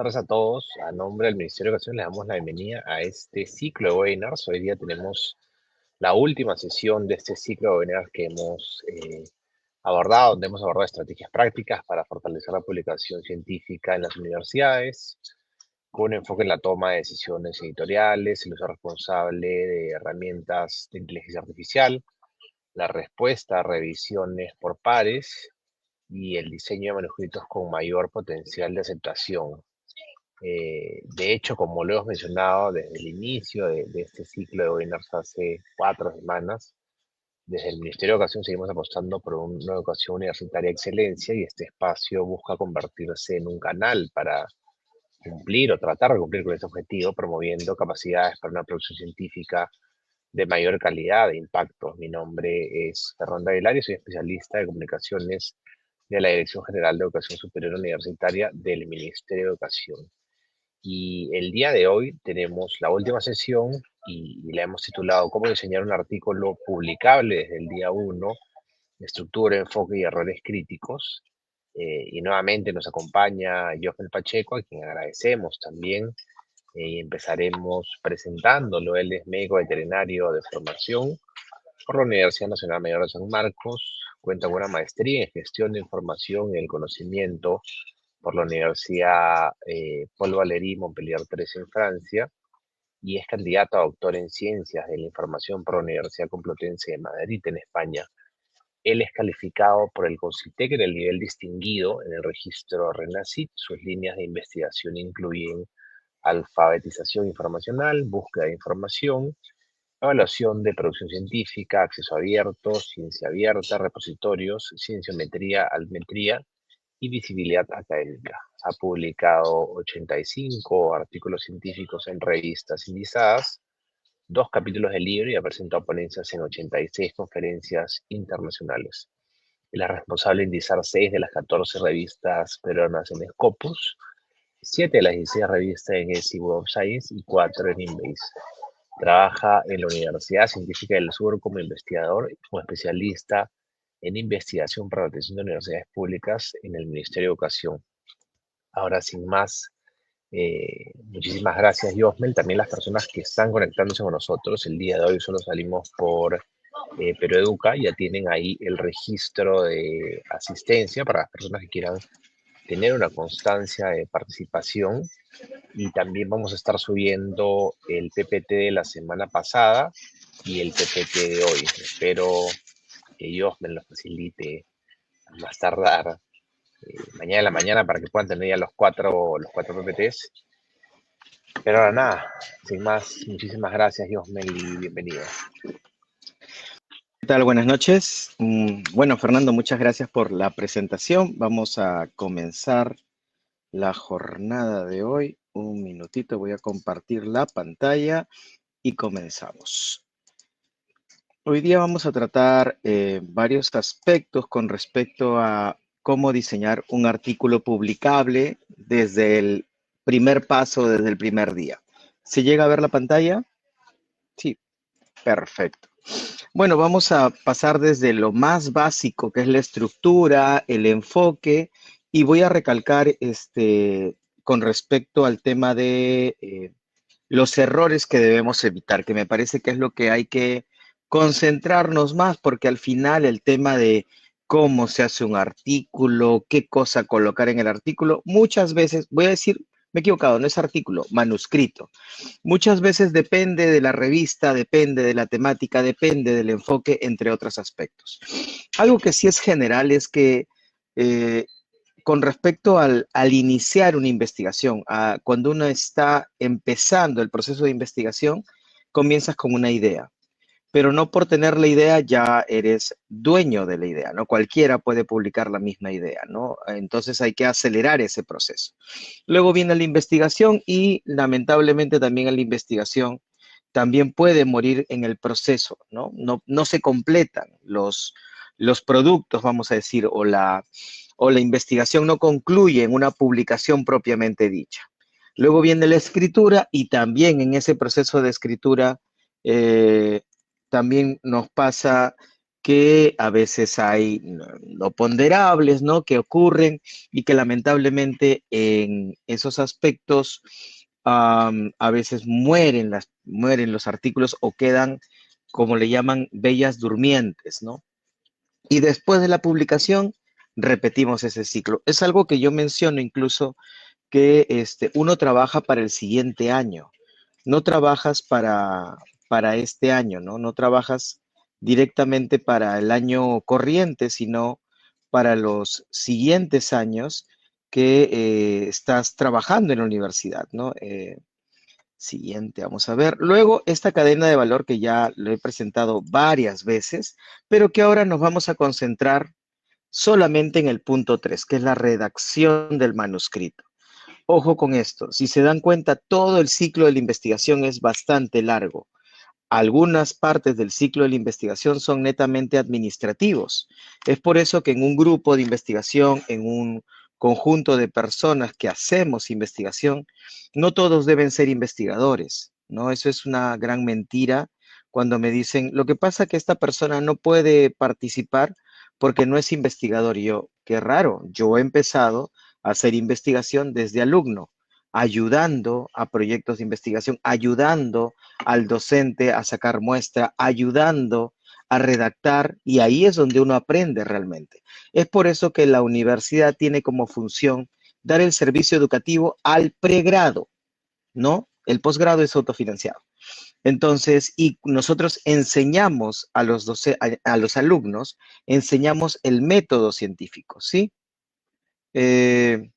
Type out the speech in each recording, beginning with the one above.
tardes a todos. A nombre del Ministerio de Educación les damos la bienvenida a este ciclo de webinars. Hoy día tenemos la última sesión de este ciclo de webinars que hemos abordado, donde hemos abordado estrategias prácticas para fortalecer la publicación científica en las universidades, con enfoque en la toma de decisiones editoriales, el uso responsable de herramientas de inteligencia artificial, la respuesta a revisiones por pares y el diseño de manuscritos con mayor potencial de aceptación. De hecho, como lo hemos mencionado desde el inicio de este ciclo de webinars hace 4 semanas, desde el Ministerio de Educación seguimos apostando por una educación universitaria de excelencia y este espacio busca convertirse en un canal para cumplir o tratar de cumplir con ese objetivo, promoviendo capacidades para una producción científica de mayor calidad e impacto. Mi nombre es Fernando Aguilar y soy especialista de comunicaciones de la Dirección General de Educación Superior Universitaria del Ministerio de Educación. Y el día de hoy tenemos la última sesión y la hemos titulado ¿Cómo diseñar un artículo publicable desde el día 1? Estructura, enfoque y errores críticos. Y nuevamente nos acompaña Joffel Pacheco, a quien agradecemos también. Y empezaremos presentándolo. Él es médico veterinario de formación por la Universidad Nacional Mayor de San Marcos. Cuenta con una maestría en gestión de información y el conocimiento por la Universidad Paul Valéry Montpellier 3 en Francia y es candidato a doctor en Ciencias de la Información por la Universidad Complutense de Madrid en España. Él es calificado por el CONCITEC en el nivel distinguido en el registro RENACIT. Sus líneas de investigación incluyen alfabetización informacional, búsqueda de información, evaluación de producción científica, acceso abierto, ciencia abierta, repositorios, cienciometría, altmetría y visibilidad académica. Ha publicado 85 artículos científicos en revistas indizadas, 2 capítulos del libro y ha presentado ponencias en 86 conferencias internacionales. Él es responsable de indizar 6 de las 14 revistas peruanas en Scopus, 7 de las 16 revistas en ESI Web of Science y 4 en Inbase. Trabaja en la Universidad Científica del Sur como investigador y como especialista en investigación para la atención de universidades públicas en el Ministerio de Educación. Ahora, sin más, muchísimas gracias, Yosmel. También las personas que están conectándose con nosotros. El día de hoy solo salimos por Peroeduca. Ya tienen ahí el registro de asistencia para las personas que quieran tener una constancia de participación. Y también vamos a estar subiendo el PPT de la semana pasada y el PPT de hoy. Espero que Yosmel lo facilite a más tardar mañana en la mañana para que puedan tener ya los cuatro PPTs. Pero ahora nada, sin más, muchísimas gracias, Yosmel, y bienvenido. ¿Qué tal? Buenas noches. Bueno, Fernando, muchas gracias por la presentación. Vamos a comenzar la jornada de hoy. Un minutito, voy a compartir la pantalla y comenzamos. Hoy día vamos a tratar varios aspectos con respecto a cómo diseñar un artículo publicable desde el primer paso, desde el primer día. ¿Se llega a ver la pantalla? Sí, perfecto. Bueno, vamos a pasar desde lo más básico, que es la estructura, el enfoque, y voy a recalcar con respecto al tema de los errores que debemos evitar, que me parece que es lo que hay que concentrarnos más, porque al final el tema de cómo se hace un artículo, qué cosa colocar en el artículo, muchas veces, voy a decir, me he equivocado, no es artículo, manuscrito. Muchas veces depende de la revista, depende de la temática, depende del enfoque, entre otros aspectos. Algo que sí es general es que con respecto al iniciar una investigación, cuando uno está empezando el proceso de investigación, comienzas con una idea. Pero no por tener la idea ya eres dueño de la idea, ¿no? Cualquiera puede publicar la misma idea, ¿no? Entonces hay que acelerar ese proceso. Luego viene la investigación y lamentablemente también en la investigación también puede morir en el proceso, ¿no? No se completan los productos, vamos a decir, o la investigación no concluye en una publicación propiamente dicha. Luego viene la escritura y también en ese proceso de escritura también nos pasa que a veces hay no ponderables, ¿no? Que ocurren y que lamentablemente en esos aspectos a veces mueren los artículos o quedan, como le llaman, bellas durmientes, ¿no? Y después de la publicación, repetimos ese ciclo. Es algo que yo menciono incluso que uno trabaja para el siguiente año. No trabajas para este año, ¿no? No trabajas directamente para el año corriente, sino para los siguientes años que estás trabajando en la universidad, ¿no? Siguiente, vamos a ver. Luego, esta cadena de valor que ya lo he presentado varias veces, pero que ahora nos vamos a concentrar solamente en el punto 3, que es la redacción del manuscrito. Ojo con esto, si se dan cuenta, todo el ciclo de la investigación es bastante largo. Algunas partes del ciclo de la investigación son netamente administrativos. Es por eso que en un grupo de investigación, en un conjunto de personas que hacemos investigación, no todos deben ser investigadores, ¿no? Eso es una gran mentira cuando me dicen, lo que pasa es que esta persona no puede participar porque no es investigador. Y yo, qué raro, yo he empezado a hacer investigación desde alumno, ayudando a proyectos de investigación, ayudando al docente a sacar muestra, ayudando a redactar, y ahí es donde uno aprende realmente. Es por eso que la universidad tiene como función dar el servicio educativo al pregrado, ¿no? El posgrado es autofinanciado. Entonces, y nosotros enseñamos a los alumnos, enseñamos el método científico, ¿sí? Eh,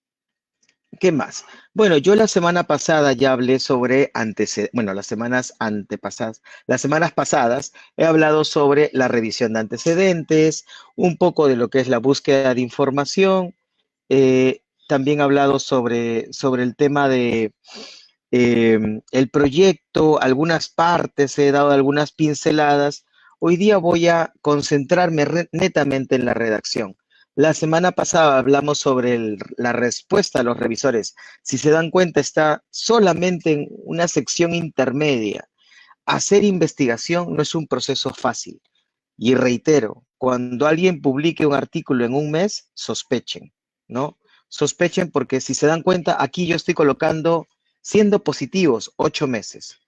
¿Qué más? Bueno, yo la semana pasada ya hablé sobre antecedentes, bueno, las semanas antepasadas, las semanas pasadas he hablado sobre la revisión de antecedentes, un poco de lo que es la búsqueda de información, también he hablado sobre el tema de el proyecto, algunas partes, he dado algunas pinceladas. Hoy día voy a concentrarme netamente en la redacción. La semana pasada hablamos sobre la respuesta a los revisores. Si se dan cuenta, está solamente en una sección intermedia. Hacer investigación no es un proceso fácil. Y reitero, cuando alguien publique un artículo en un mes, sospechen, ¿no? Sospechen porque si se dan cuenta, aquí yo estoy colocando, siendo positivos, 8 meses.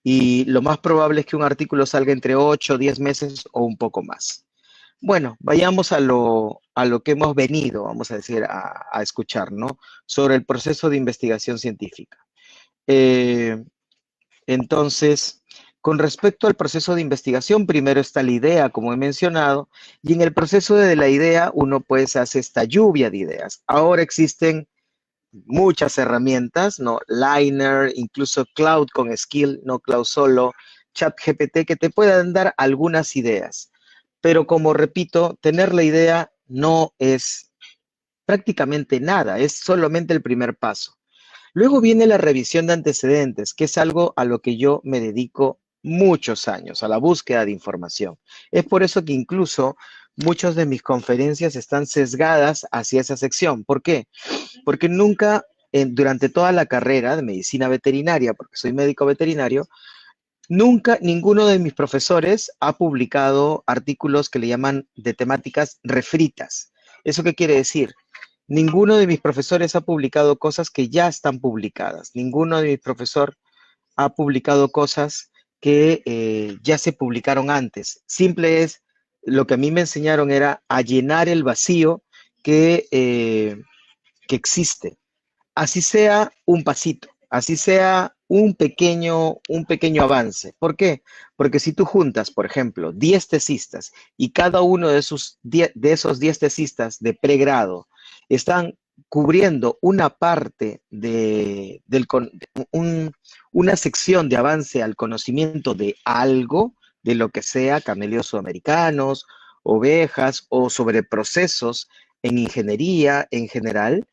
Y lo más probable es que un artículo salga entre 8, 10 meses o un poco más. Bueno, vayamos a lo que hemos venido, vamos a decir, a escuchar, ¿no? Sobre el proceso de investigación científica. Eh, entonces, con respecto al proceso de investigación, primero está la idea, como he mencionado, y en el proceso de la idea uno pues hace esta lluvia de ideas. Ahora existen muchas herramientas, ¿no? Liner, incluso Cloud con Skill, no Cloud solo, ChatGPT, que te puedan dar algunas ideas. Pero como repito, tener la idea no es prácticamente nada, es solamente el primer paso. Luego viene la revisión de antecedentes, que es algo a lo que yo me dedico muchos años, a la búsqueda de información. Es por eso que incluso muchas de mis conferencias están sesgadas hacia esa sección. ¿Por qué? Porque nunca, durante toda la carrera de medicina veterinaria, porque soy médico veterinario, nunca ninguno de mis profesores ha publicado artículos que le llaman de temáticas refritas. ¿Eso qué quiere decir? Ninguno de mis profesores ha publicado cosas que ya están publicadas. Ninguno de mis profesores ha publicado cosas que ya se publicaron antes. Simple es, lo que a mí me enseñaron era a llenar el vacío que existe. Así sea un pasito, así sea un pequeño avance. ¿Por qué? Porque si tú juntas, por ejemplo, 10 tesistas y cada uno de esos 10 tesistas de pregrado están cubriendo una parte una sección de avance al conocimiento de algo, de lo que sea, camellos sudamericanos, ovejas o sobre procesos en ingeniería en general,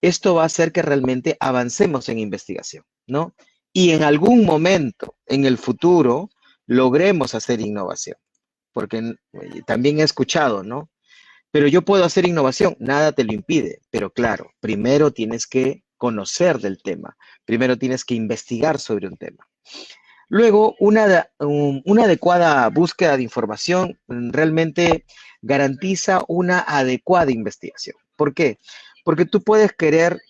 esto va a hacer que realmente avancemos en investigación, ¿no? Y en algún momento, en el futuro, logremos hacer innovación, porque también he escuchado, ¿no? Pero yo puedo hacer innovación, nada te lo impide, pero claro, primero tienes que conocer del tema, primero tienes que investigar sobre un tema. Luego, una adecuada búsqueda de información realmente garantiza una adecuada investigación. ¿Por qué? Porque tú puedes querer,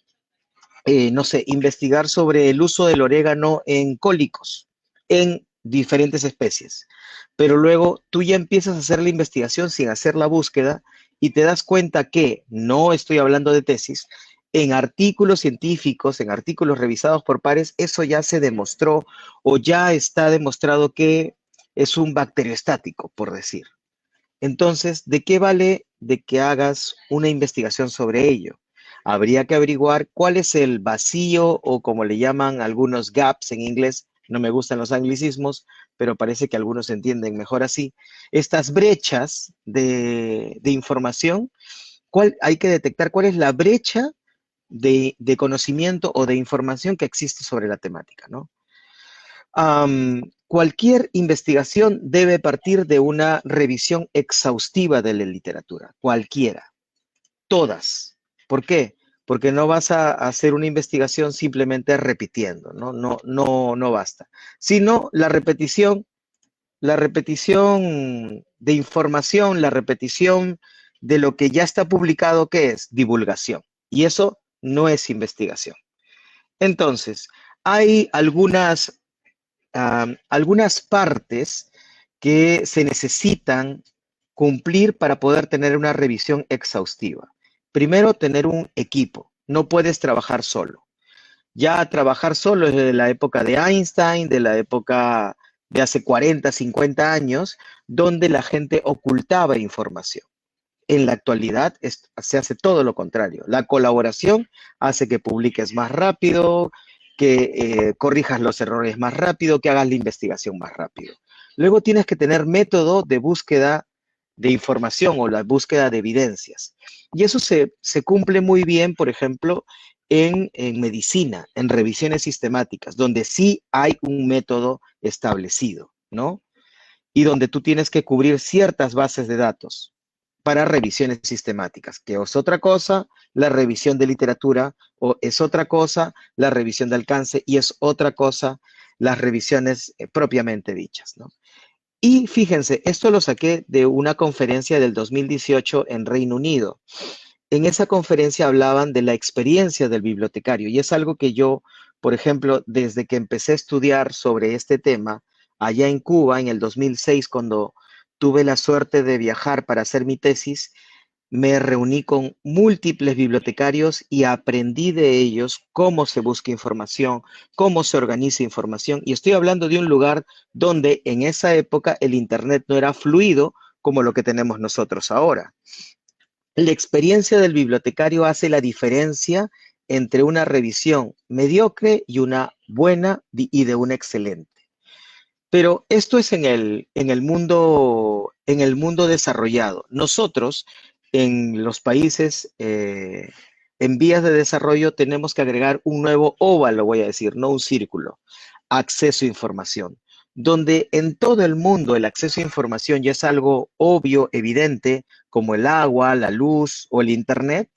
no sé, investigar sobre el uso del orégano en cólicos, en diferentes especies. Pero luego tú ya empiezas a hacer la investigación sin hacer la búsqueda y te das cuenta que, no estoy hablando de tesis, en artículos científicos, en artículos revisados por pares, eso ya se demostró o ya está demostrado que es un bacteriostático, por decir. Entonces, ¿de qué vale de que hagas una investigación sobre ello? Habría que averiguar cuál es el vacío o como le llaman algunos gaps en inglés. No me gustan los anglicismos, pero parece que algunos entienden mejor así. Estas brechas de información, hay que detectar cuál es la brecha de conocimiento o de información que existe sobre la temática, ¿no? Cualquier investigación debe partir de una revisión exhaustiva de la literatura, cualquiera, todas. ¿Por qué? Porque no vas a hacer una investigación simplemente repitiendo, ¿no? No basta. Sino la repetición de información, la repetición de lo que ya está publicado, ¿qué es? Divulgación. Y eso no es investigación. Entonces, hay algunas partes que se necesitan cumplir para poder tener una revisión exhaustiva. Primero, tener un equipo. No puedes trabajar solo. Ya trabajar solo es de la época de Einstein, de la época de hace 40, 50 años, donde la gente ocultaba información. En la actualidad se hace todo lo contrario. La colaboración hace que publiques más rápido, que corrijas los errores más rápido, que hagas la investigación más rápido. Luego tienes que tener método de búsqueda de información o la búsqueda de evidencias. Y eso se cumple muy bien, por ejemplo, en medicina, en revisiones sistemáticas, donde sí hay un método establecido, ¿no? Y donde tú tienes que cubrir ciertas bases de datos para revisiones sistemáticas, que es otra cosa la revisión de literatura, o es otra cosa la revisión de alcance, y es otra cosa las revisiones propiamente dichas, ¿no? Y fíjense, esto lo saqué de una conferencia del 2018 en Reino Unido. En esa conferencia hablaban de la experiencia del bibliotecario, y es algo que yo, por ejemplo, desde que empecé a estudiar sobre este tema, allá en Cuba, en el 2006, cuando tuve la suerte de viajar para hacer mi tesis, me reuní con múltiples bibliotecarios y aprendí de ellos cómo se busca información, cómo se organiza información. Y estoy hablando de un lugar donde en esa época el Internet no era fluido como lo que tenemos nosotros ahora. La experiencia del bibliotecario hace la diferencia entre una revisión mediocre y una buena y de una excelente. Pero esto es en el mundo desarrollado. Nosotros, en los países en vías de desarrollo, tenemos que agregar un nuevo óvalo, voy a decir, no un círculo, acceso a información, donde en todo el mundo el acceso a información ya es algo obvio, evidente, como el agua, la luz o el Internet.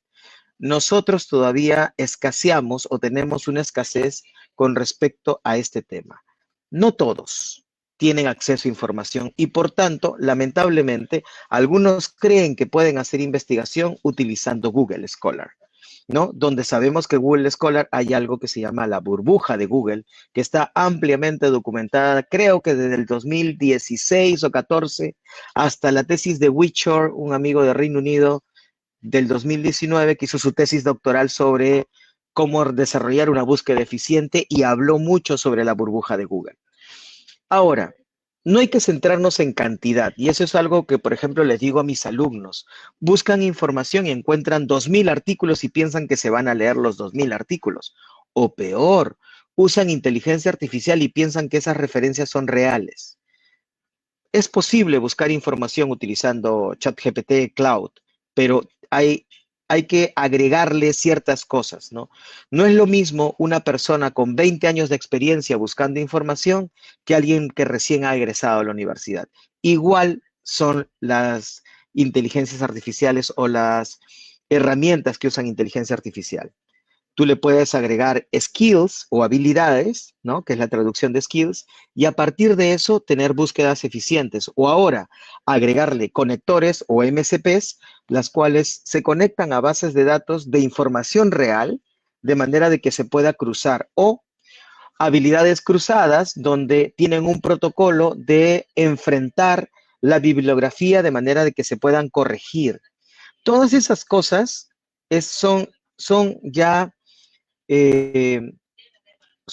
Nosotros todavía escaseamos o tenemos una escasez con respecto a este tema. No todos tienen acceso a información y por tanto, lamentablemente, algunos creen que pueden hacer investigación utilizando Google Scholar, ¿no? Donde sabemos que Google Scholar hay algo que se llama la burbuja de Google, que está ampliamente documentada, creo que desde el 2016 o 14 hasta la tesis de Whitshore, un amigo de Reino Unido, del 2019, que hizo su tesis doctoral sobre cómo desarrollar una búsqueda eficiente y habló mucho sobre la burbuja de Google. Ahora, no hay que centrarnos en cantidad, y eso es algo que, por ejemplo, les digo a mis alumnos. Buscan información y encuentran 2000 artículos y piensan que se van a leer los 2000 artículos. O peor, usan inteligencia artificial y piensan que esas referencias son reales. Es posible buscar información utilizando ChatGPT Cloud, pero hay que agregarle ciertas cosas, ¿no? No es lo mismo una persona con 20 años de experiencia buscando información que alguien que recién ha egresado a la universidad. Igual son las inteligencias artificiales o las herramientas que usan inteligencia artificial. Tú le puedes agregar skills o habilidades, ¿no? Que es la traducción de skills, y a partir de eso tener búsquedas eficientes. O ahora agregarle conectores o MCPs, las cuales se conectan a bases de datos de información real, de manera de que se pueda cruzar. O habilidades cruzadas, donde tienen un protocolo de enfrentar la bibliografía de manera de que se puedan corregir. Todas esas cosas son eh,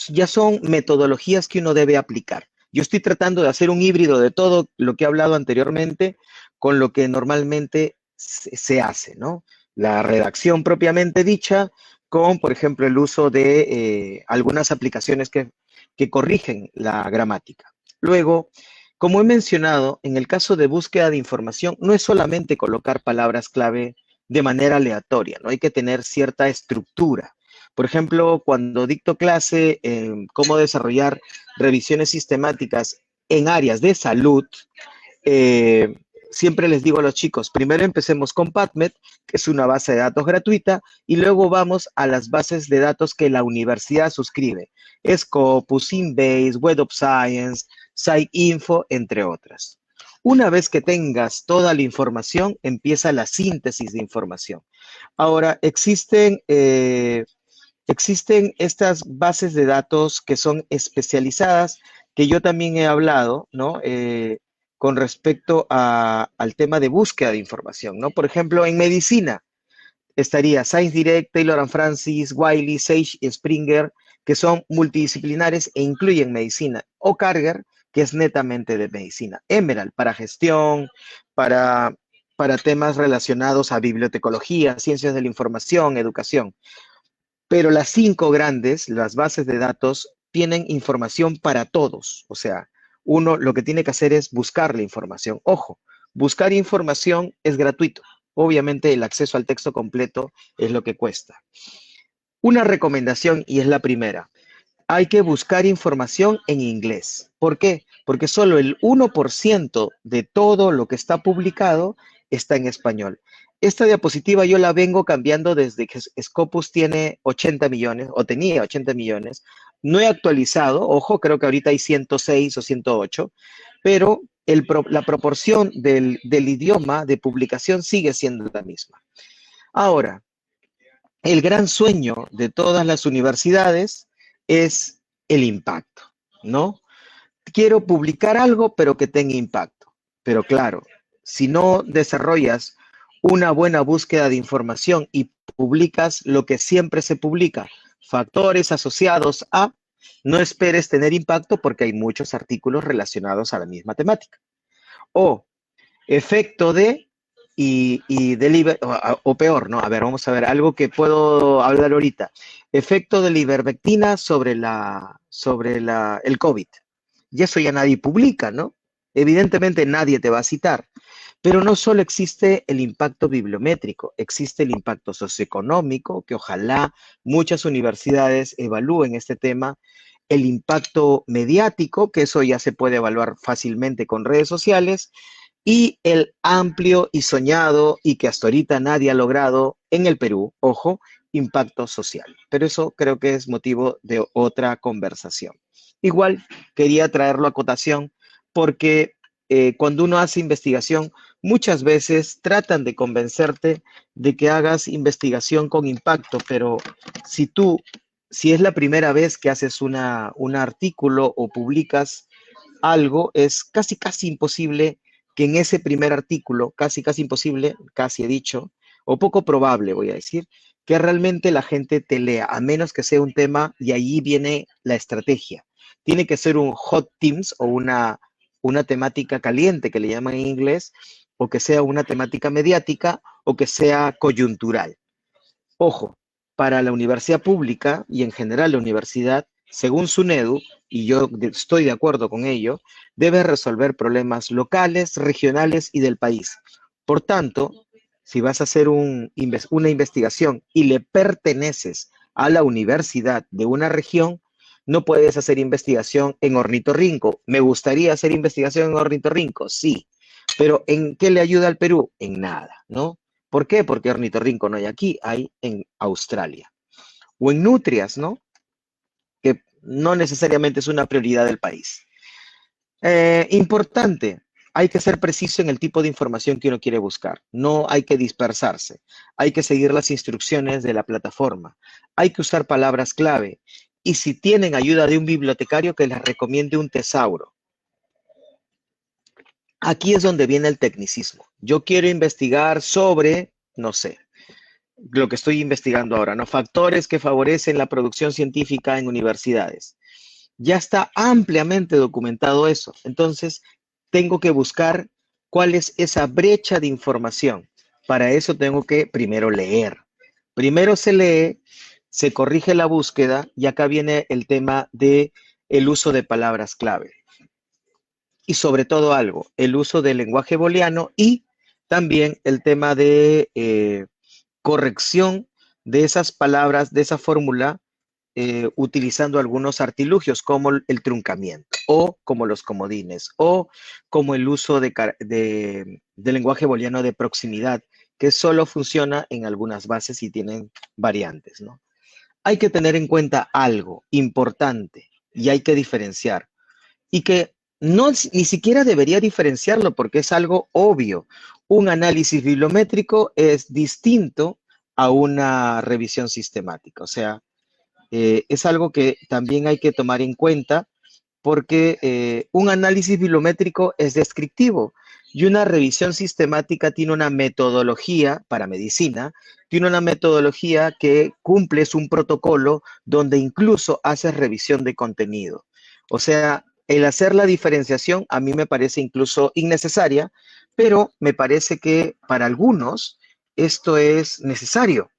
ya son metodologías que uno debe aplicar. Yo estoy tratando de hacer un híbrido de todo lo que he hablado anteriormente con lo que normalmente se hace, ¿no? La redacción propiamente dicha con, por ejemplo, el uso de algunas aplicaciones que corrigen la gramática. Luego, como he mencionado, en el caso de búsqueda de información, no es solamente colocar palabras clave de manera aleatoria, ¿no? Hay que tener cierta estructura. Por ejemplo, cuando dicto clase en cómo desarrollar revisiones sistemáticas en áreas de salud, eh, siempre les digo a los chicos, primero empecemos con PubMed, que es una base de datos gratuita, y luego vamos a las bases de datos que la universidad suscribe. Scopus, Symebase, Web of Science, SciInfo, entre otras. Una vez que tengas toda la información, empieza la síntesis de información. Ahora, existen estas bases de datos que son especializadas, que yo también he hablado, ¿no? Con respecto al tema de búsqueda de información, ¿no? Por ejemplo, en medicina estaría Science Direct, Taylor and Francis, Wiley, Sage y Springer, que son multidisciplinares e incluyen medicina, o Carger, que es netamente de medicina. Emerald, para gestión, para, para temas relacionados a bibliotecología, ciencias de la información, educación. Pero las 5 grandes, las bases de datos, tienen información para todos. O sea, uno lo que tiene que hacer es buscar la información. Ojo, buscar información es gratuito. Obviamente el acceso al texto completo es lo que cuesta. Una recomendación, y es la primera, hay que buscar información en inglés. ¿Por qué? Porque solo el 1% de todo lo que está publicado está en español. Esta diapositiva yo la vengo cambiando desde que Scopus tiene 80 millones, o tenía 80 millones. No he actualizado, ojo, creo que ahorita hay 106 o 108, pero la proporción del idioma de publicación sigue siendo la misma. Ahora, el gran sueño de todas las universidades es el impacto, ¿no? Quiero publicar algo, pero que tenga impacto. Pero claro, si no desarrollas una buena búsqueda de información y publicas lo que siempre se publica, factores asociados a, no esperes tener impacto porque hay muchos artículos relacionados a la misma temática. O efecto de o peor, ¿no? A ver, vamos a ver, algo que puedo hablar ahorita. Efecto de la ivermectina sobre el COVID. Y eso ya nadie publica, ¿no? Evidentemente nadie te va a citar. Pero no solo existe el impacto bibliométrico, existe el impacto socioeconómico, que ojalá muchas universidades evalúen este tema, el impacto mediático, que eso ya se puede evaluar fácilmente con redes sociales, y el amplio y soñado, y que hasta ahorita nadie ha logrado en el Perú, ojo, impacto social. Pero eso creo que es motivo de otra conversación. Igual quería traerlo a cotación porque cuando uno hace investigación, muchas veces tratan de convencerte de que hagas investigación con impacto, pero si es la primera vez que haces un artículo o publicas algo, es casi, casi imposible que en ese primer artículo, casi, casi imposible, casi he dicho, o poco probable, voy a decir, que realmente la gente te lea, a menos que sea un tema, y ahí viene la estrategia. Tiene que ser un hot themes o una temática caliente, que le llaman en inglés, o que sea una temática mediática, o que sea coyuntural. Ojo, para la universidad pública y en general la universidad, según SUNEDU, y yo estoy de acuerdo con ello, debe resolver problemas locales, regionales y del país. Por tanto, si vas a hacer una investigación y le perteneces a la universidad de una región, no puedes hacer investigación en Ornitorrinco. ¿Me gustaría hacer investigación en Ornitorrinco? Sí. Pero ¿en qué le ayuda al Perú? En nada, ¿no? ¿Por qué? Porque ornitorrinco no hay aquí, hay en Australia. o en nutrias, ¿no? Que no necesariamente es una prioridad del país. Importante, hay que ser preciso en el tipo de información que uno quiere buscar. No hay que dispersarse. Hay que seguir las instrucciones de la plataforma. Hay que usar palabras clave. Y si tienen ayuda de un bibliotecario, que les recomiende un tesauro. Aquí es donde viene el tecnicismo. Yo quiero investigar sobre, no sé, lo que estoy investigando ahora, ¿no? Factores que favorecen la producción científica en universidades. Ya está ampliamente documentado eso. Entonces, tengo que buscar cuál es esa brecha de información. Para eso tengo que primero leer. Primero se lee, se corrige la búsqueda y acá viene el tema de el uso de palabras clave. Y sobre todo algo, el uso del lenguaje booleano y también el tema de corrección de esas palabras, de esa fórmula, utilizando algunos artilugios como el truncamiento o como los comodines o como el uso de lenguaje booleano de proximidad, que solo funciona en algunas bases y tienen variantes, ¿no? Hay que tener en cuenta algo importante y hay que diferenciar y que no ni siquiera debería diferenciarlo porque es algo obvio. Un análisis bibliométrico es distinto a una revisión sistemática. O sea, es algo que también hay que tomar en cuenta porque un análisis bibliométrico es descriptivo y una revisión sistemática tiene una metodología para medicina, tiene una metodología que cumples un protocolo donde incluso haces revisión de contenido. O sea, el hacer la diferenciación a mí me parece incluso innecesaria, pero me parece que para algunos esto es necesario.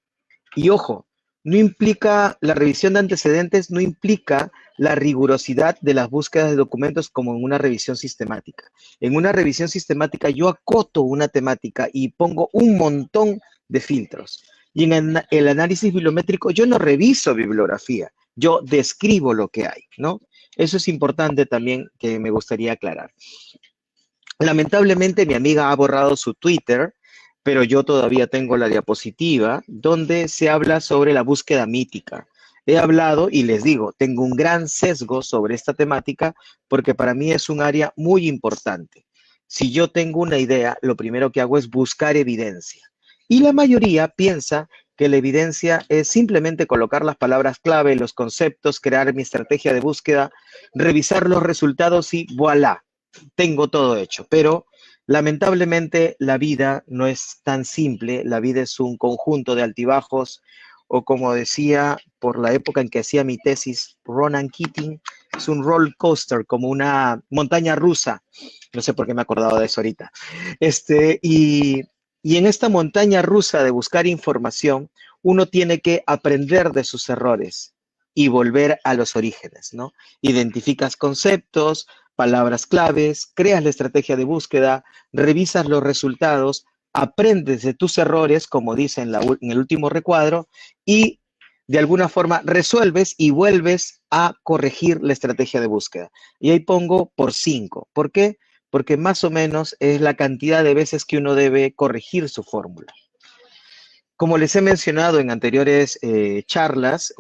Y ojo, no implica, la revisión de antecedentes no implica la rigurosidad de las búsquedas de documentos como en una revisión sistemática. En una revisión sistemática yo acoto una temática y pongo un montón de filtros. Y en el análisis bibliométrico yo no reviso bibliografía, yo describo lo que hay, ¿no? Eso es importante también que me gustaría aclarar. Lamentablemente mi amiga ha borrado su Twitter, pero yo todavía tengo la diapositiva donde se habla sobre la búsqueda mítica. He hablado y les digo, tengo un gran sesgo sobre esta temática porque para mí es un área muy importante. Si yo tengo una idea, lo primero que hago es buscar evidencia. Y la mayoría piensa que la evidencia es simplemente colocar las palabras clave, los conceptos, crear mi estrategia de búsqueda, revisar los resultados y voilà, tengo todo hecho, pero lamentablemente la vida no es tan simple, la vida es un conjunto de altibajos, o como decía por la época en que hacía mi tesis Ronan Keating, es un roller coaster, como una montaña rusa, no sé por qué me he acordado de eso ahorita, y en esta montaña rusa de buscar información, uno tiene que aprender de sus errores y volver a los orígenes, ¿no? Identificas conceptos, palabras claves, creas la estrategia de búsqueda, revisas los resultados, aprendes de tus errores, como dice en el último recuadro, y de alguna forma resuelves y vuelves a corregir la estrategia de búsqueda. Y ahí pongo por 5. ¿Por qué? Porque más o menos es la cantidad de veces que uno debe corregir su fórmula. Como les he mencionado en anteriores charlas,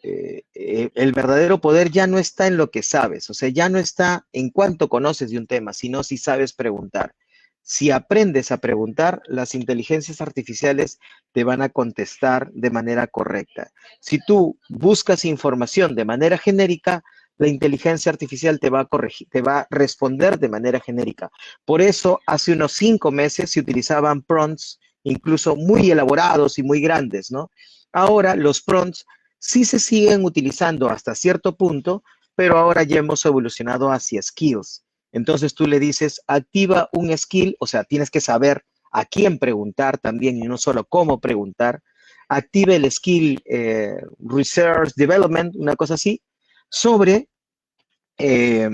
el verdadero poder ya no está en lo que sabes, o sea, ya no está en cuánto conoces de un tema, sino si sabes preguntar. Si aprendes a preguntar, las inteligencias artificiales te van a contestar de manera correcta. Si tú buscas información de manera genérica, la inteligencia artificial te va a corregir, te va a responder de manera genérica. Por eso, hace unos 5 meses se utilizaban prompts incluso muy elaborados y muy grandes, ¿no? Ahora los prompts sí se siguen utilizando hasta cierto punto, pero ahora ya hemos evolucionado hacia skills. Entonces tú le dices, activa un skill, o sea, tienes que saber a quién preguntar también y no solo cómo preguntar. Active el skill Research Development, una cosa así, sobre eh,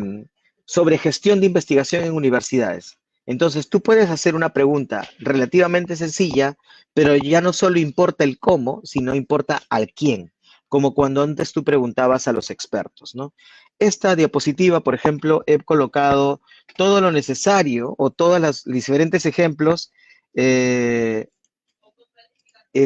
sobre gestión de investigación en universidades. Entonces, tú puedes hacer una pregunta relativamente sencilla, pero ya no solo importa el cómo, sino importa al quién, como cuando antes tú preguntabas a los expertos, ¿no? Esta diapositiva, por ejemplo, he colocado todo lo necesario o todos los diferentes ejemplos eh,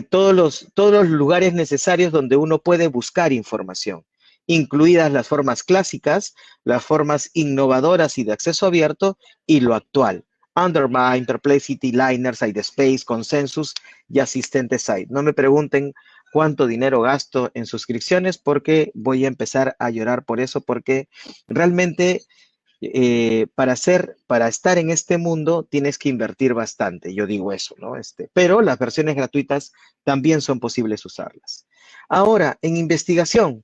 todos los lugares necesarios donde uno puede buscar información, incluidas las formas clásicas, las formas innovadoras y de acceso abierto y lo actual. Undermine, Perplexity, Liner, SiteSpace, Consensus y Asistente Site. No me pregunten cuánto dinero gasto en suscripciones porque voy a empezar a llorar por eso, porque realmente para estar en este mundo tienes que invertir bastante, yo digo eso, ¿no? Pero las versiones gratuitas también son posibles usarlas. Ahora, en investigación,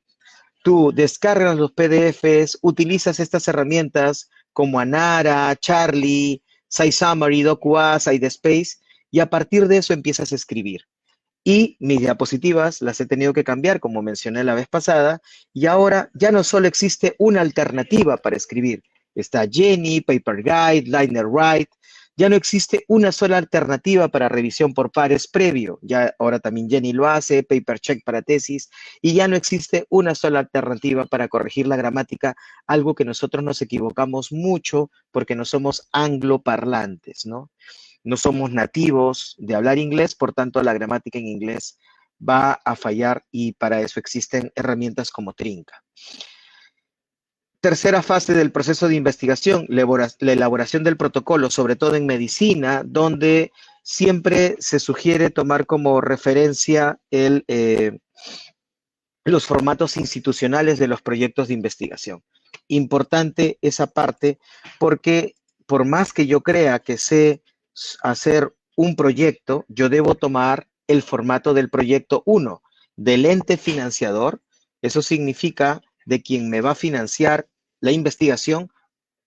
tú descargas los PDFs, utilizas estas herramientas como Anara, Charlie, SciSummary, DocUA, SciSpace, y a partir de eso empiezas a escribir. Y mis diapositivas las he tenido que cambiar, como mencioné la vez pasada, y ahora ya no solo existe una alternativa para escribir. Está Jenny, Paper Guide, LinerWrite. Ya no existe una sola alternativa para revisión por pares previo. Ya ahora también Jenny lo hace, PaperCheck para tesis, y ya no existe una sola alternativa para corregir la gramática, algo que nosotros nos equivocamos mucho porque no somos angloparlantes, ¿no? No somos nativos de hablar inglés, por tanto la gramática en inglés va a fallar y para eso existen herramientas como Trinca. Tercera fase del proceso de investigación, la elaboración del protocolo, sobre todo en medicina, donde siempre se sugiere tomar como referencia los formatos institucionales de los proyectos de investigación. Importante esa parte porque por más que yo crea que sé hacer un proyecto, yo debo tomar el formato del proyecto 1, del ente financiador. Eso significa de quien me va a financiar la investigación.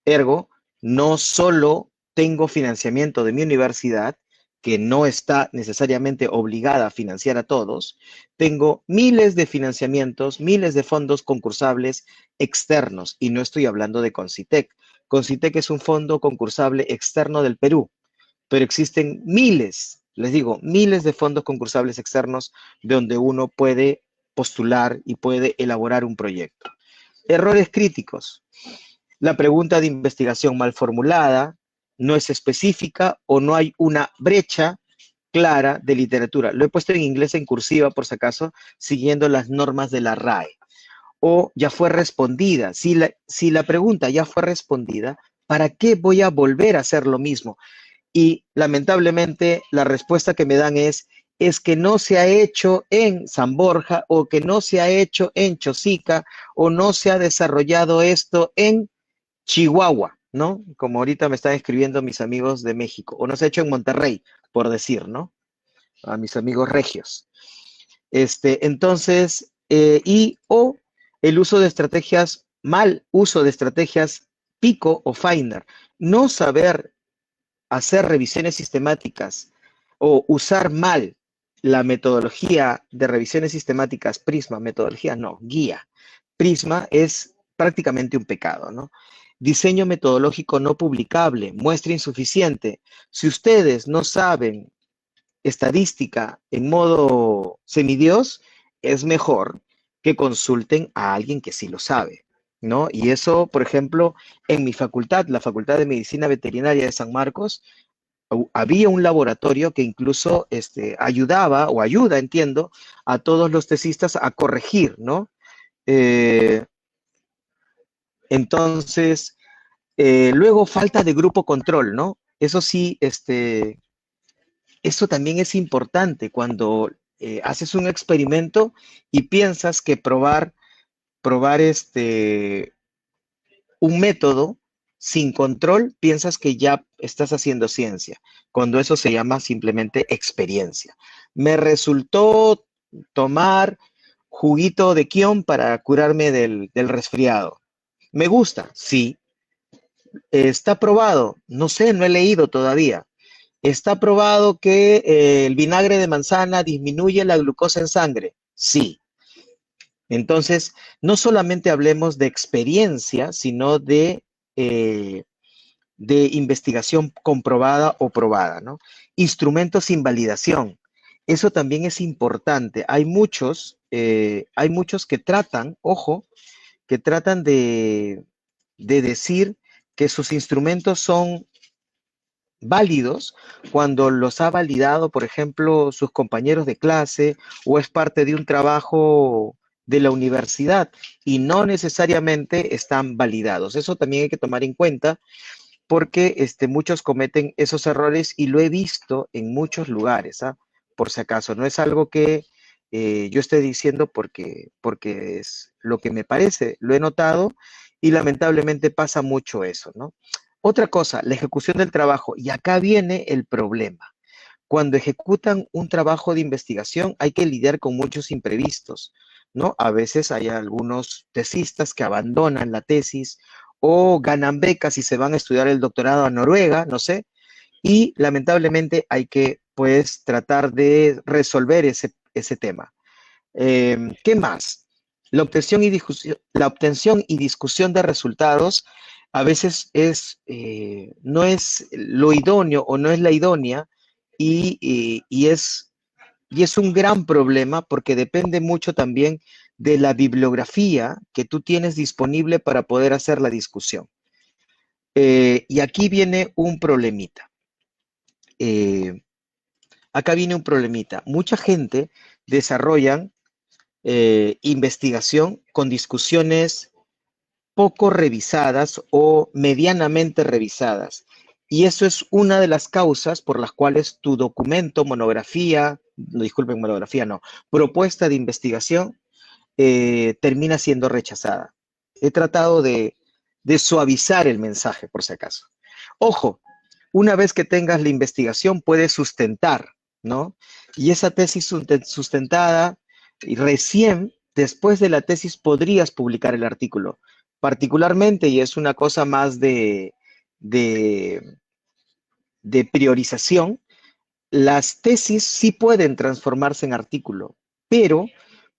Ergo, no solo tengo financiamiento de mi universidad, que no está necesariamente obligada a financiar a todos, tengo miles de financiamientos, miles de fondos concursables externos, y no estoy hablando de Concitec. Concitec es un fondo concursable externo del Perú, pero existen miles, les digo, miles de fondos concursables externos donde uno puede postular y puede elaborar un proyecto. Errores críticos. La pregunta de investigación mal formulada, no es específica o no hay una brecha clara de literatura. Lo he puesto en inglés en cursiva, por si acaso, siguiendo las normas de la RAE. O ya fue respondida. Si la pregunta ya fue respondida, ¿para qué voy a volver a hacer lo mismo? Y lamentablemente la respuesta que me dan es que no se ha hecho en San Borja o que no se ha hecho en Chosica o no se ha desarrollado esto en Chihuahua, ¿no? Como ahorita me están escribiendo mis amigos de México, o no se ha hecho en Monterrey, por decir, ¿no? A mis amigos regios. Entonces, o el uso de estrategias, mal uso de estrategias Pico o Finder, no saber hacer revisiones sistemáticas o usar mal la metodología de revisiones sistemáticas Prisma, metodología no, guía. Prisma es prácticamente un pecado, ¿no? Diseño metodológico no publicable, muestra insuficiente. Si ustedes no saben estadística en modo semidios, es mejor que consulten a alguien que sí lo sabe, ¿no? Y eso, por ejemplo, en mi facultad, la Facultad de Medicina Veterinaria de San Marcos, había un laboratorio que incluso ayudaba o ayuda, entiendo, a todos los tesistas a corregir, ¿no? Eh, entonces, luego falta de grupo control, ¿no? Eso sí, eso también es importante cuando haces un experimento y piensas que probar un método sin control, piensas que ya estás haciendo ciencia, cuando eso se llama simplemente experiencia. Me resultó tomar juguito de quión para curarme del resfriado. ¿Me gusta? Sí. ¿Está probado? No sé, no he leído todavía. ¿Está probado que el vinagre de manzana disminuye la glucosa en sangre? Sí. Entonces, no solamente hablemos de experiencia, sino de investigación comprobada o probada, ¿no? Instrumentos sin validación. Eso también es importante. Hay muchos que tratan, ojo, que tratan de decir que sus instrumentos son válidos cuando los ha validado, por ejemplo, sus compañeros de clase o es parte de un trabajo de la universidad y no necesariamente están validados. Eso también hay que tomar en cuenta porque muchos cometen esos errores y lo he visto en muchos lugares, ¿ah? Por si acaso, no es algo que yo esté diciendo porque es lo que me parece, lo he notado y lamentablemente pasa mucho eso, ¿no? Otra cosa, la ejecución del trabajo, y acá viene el problema. Cuando ejecutan un trabajo de investigación hay que lidiar con muchos imprevistos, ¿no? A veces hay algunos tesistas que abandonan la tesis o ganan becas y se van a estudiar el doctorado a Noruega, no sé, y lamentablemente hay que, pues, tratar de resolver ese tema. ¿Qué más? La obtención y discusión de resultados a veces no es lo idóneo o no es la idónea y es un gran problema porque depende mucho también de la bibliografía que tú tienes disponible para poder hacer la discusión. Y aquí viene un problemita. Eh, Acá viene un problemita. Mucha gente desarrollan investigación con discusiones poco revisadas o medianamente revisadas. Y eso es una de las causas por las cuales tu documento, monografía, no, disculpen, monografía no, propuesta de investigación termina siendo rechazada. He tratado de suavizar el mensaje, por si acaso. Ojo, una vez que tengas la investigación, puedes sustentar, ¿no? Y esa tesis sustentada, y recién después de la tesis podrías publicar el artículo. Particularmente, y es una cosa más de, de priorización, las tesis sí pueden transformarse en artículo, pero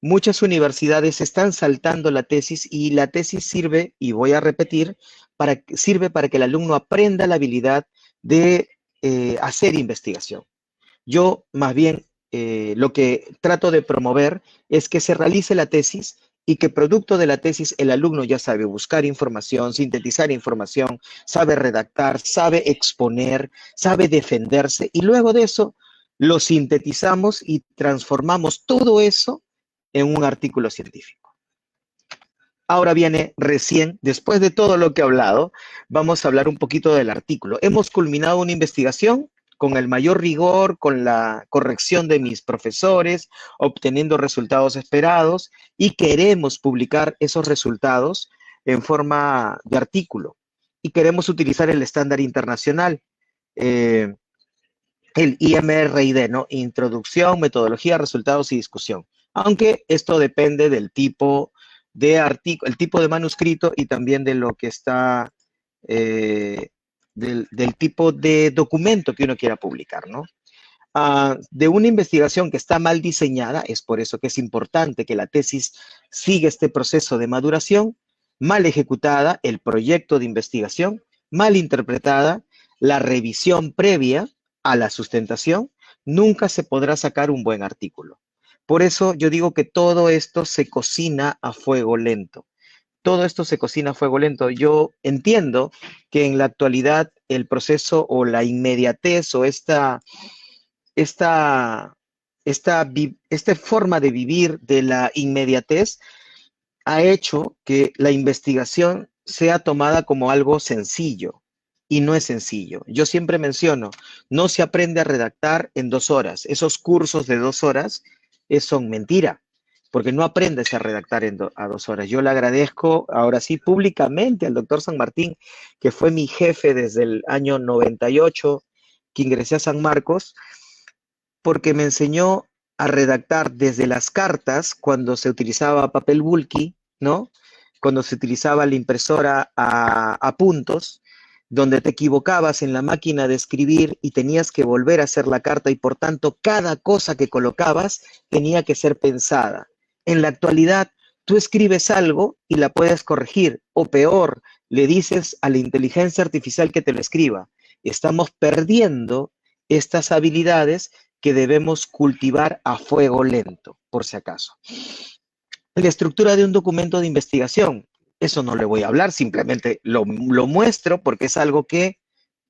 muchas universidades están saltando la tesis y la tesis sirve, y voy a repetir, sirve para que el alumno aprenda la habilidad de hacer investigación. Yo más bien lo que trato de promover es que se realice la tesis y que producto de la tesis el alumno ya sabe buscar información, sintetizar información, sabe redactar, sabe exponer, sabe defenderse y luego de eso lo sintetizamos y transformamos todo eso en un artículo científico. Ahora viene recién, después de todo lo que he hablado, vamos a hablar un poquito del artículo. Hemos culminado una investigación con el mayor rigor, con la corrección de mis profesores, obteniendo resultados esperados y queremos publicar esos resultados en forma de artículo. Y queremos utilizar el estándar internacional, eh, el IMRID, ¿no? Introducción, metodología, resultados y discusión. Aunque esto depende del tipo de artículo, el tipo de manuscrito y también de lo que está, del tipo de documento que uno quiera publicar, ¿no? De una investigación que está mal diseñada, es por eso que es importante que la tesis siga este proceso de maduración, mal ejecutada, el proyecto de investigación, mal interpretada, la revisión previa a la sustentación, nunca se podrá sacar un buen artículo. Por eso yo digo que todo esto se cocina a fuego lento. Todo esto se cocina a fuego lento. Yo entiendo que en la actualidad el proceso o la inmediatez o esta, esta forma de vivir de la inmediatez ha hecho que la investigación sea tomada como algo sencillo y no es sencillo. Yo siempre menciono, no se aprende a redactar en 2 horas. Esos cursos de 2 horas son mentira, porque no aprendes a redactar a 2 horas. Yo le agradezco ahora sí públicamente al doctor San Martín, que fue mi jefe desde el año 98, que ingresé a San Marcos, porque me enseñó a redactar desde las cartas, cuando se utilizaba papel bulky, ¿no? Cuando se utilizaba la impresora a puntos, donde te equivocabas en la máquina de escribir y tenías que volver a hacer la carta y por tanto cada cosa que colocabas tenía que ser pensada. En la actualidad, tú escribes algo y la puedes corregir, o peor, le dices a la inteligencia artificial que te lo escriba. Estamos perdiendo estas habilidades que debemos cultivar a fuego lento, por si acaso. La estructura de un documento de investigación, eso no le voy a hablar, simplemente lo muestro porque es algo que,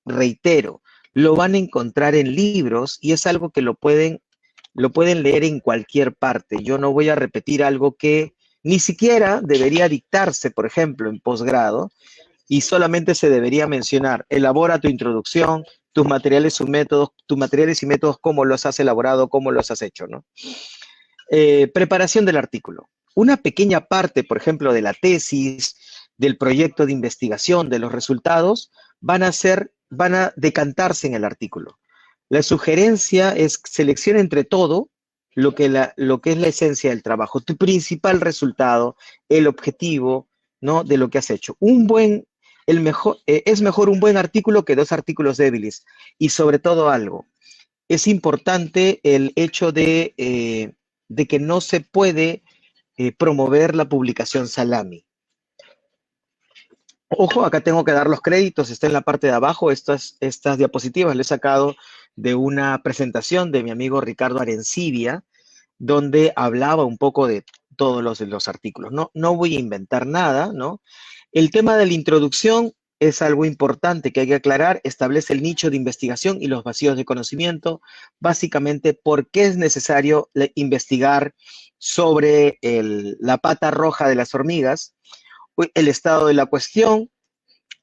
reitero, lo van a encontrar en libros y es algo que lo pueden leer en cualquier parte. Yo no voy a repetir algo que ni siquiera debería dictarse, por ejemplo, en posgrado, y solamente se debería mencionar, elabora tu introducción, tus materiales y métodos, cómo los has elaborado, cómo los has hecho, ¿no? Preparación del artículo. Una pequeña parte, por ejemplo, de la tesis, del proyecto de investigación, de los resultados, van a decantarse en el artículo. La sugerencia es selecciona entre todo lo que es la esencia del trabajo, tu principal resultado, el objetivo, ¿no? De lo que has hecho. Es mejor un buen artículo que dos artículos débiles. Y sobre todo algo, es importante el hecho de que no se puede promover la publicación salami. Ojo, acá tengo que dar los créditos, está en la parte de abajo, estas diapositivas le he sacado de una presentación de mi amigo Ricardo Arencibia, donde hablaba un poco de todos los artículos. No, no voy a inventar nada, ¿no? El tema de la introducción es algo importante que hay que aclarar. Establece el nicho de investigación y los vacíos de conocimiento. Básicamente, ¿por qué es necesario investigar sobre la pata roja de las hormigas? El estado de la cuestión,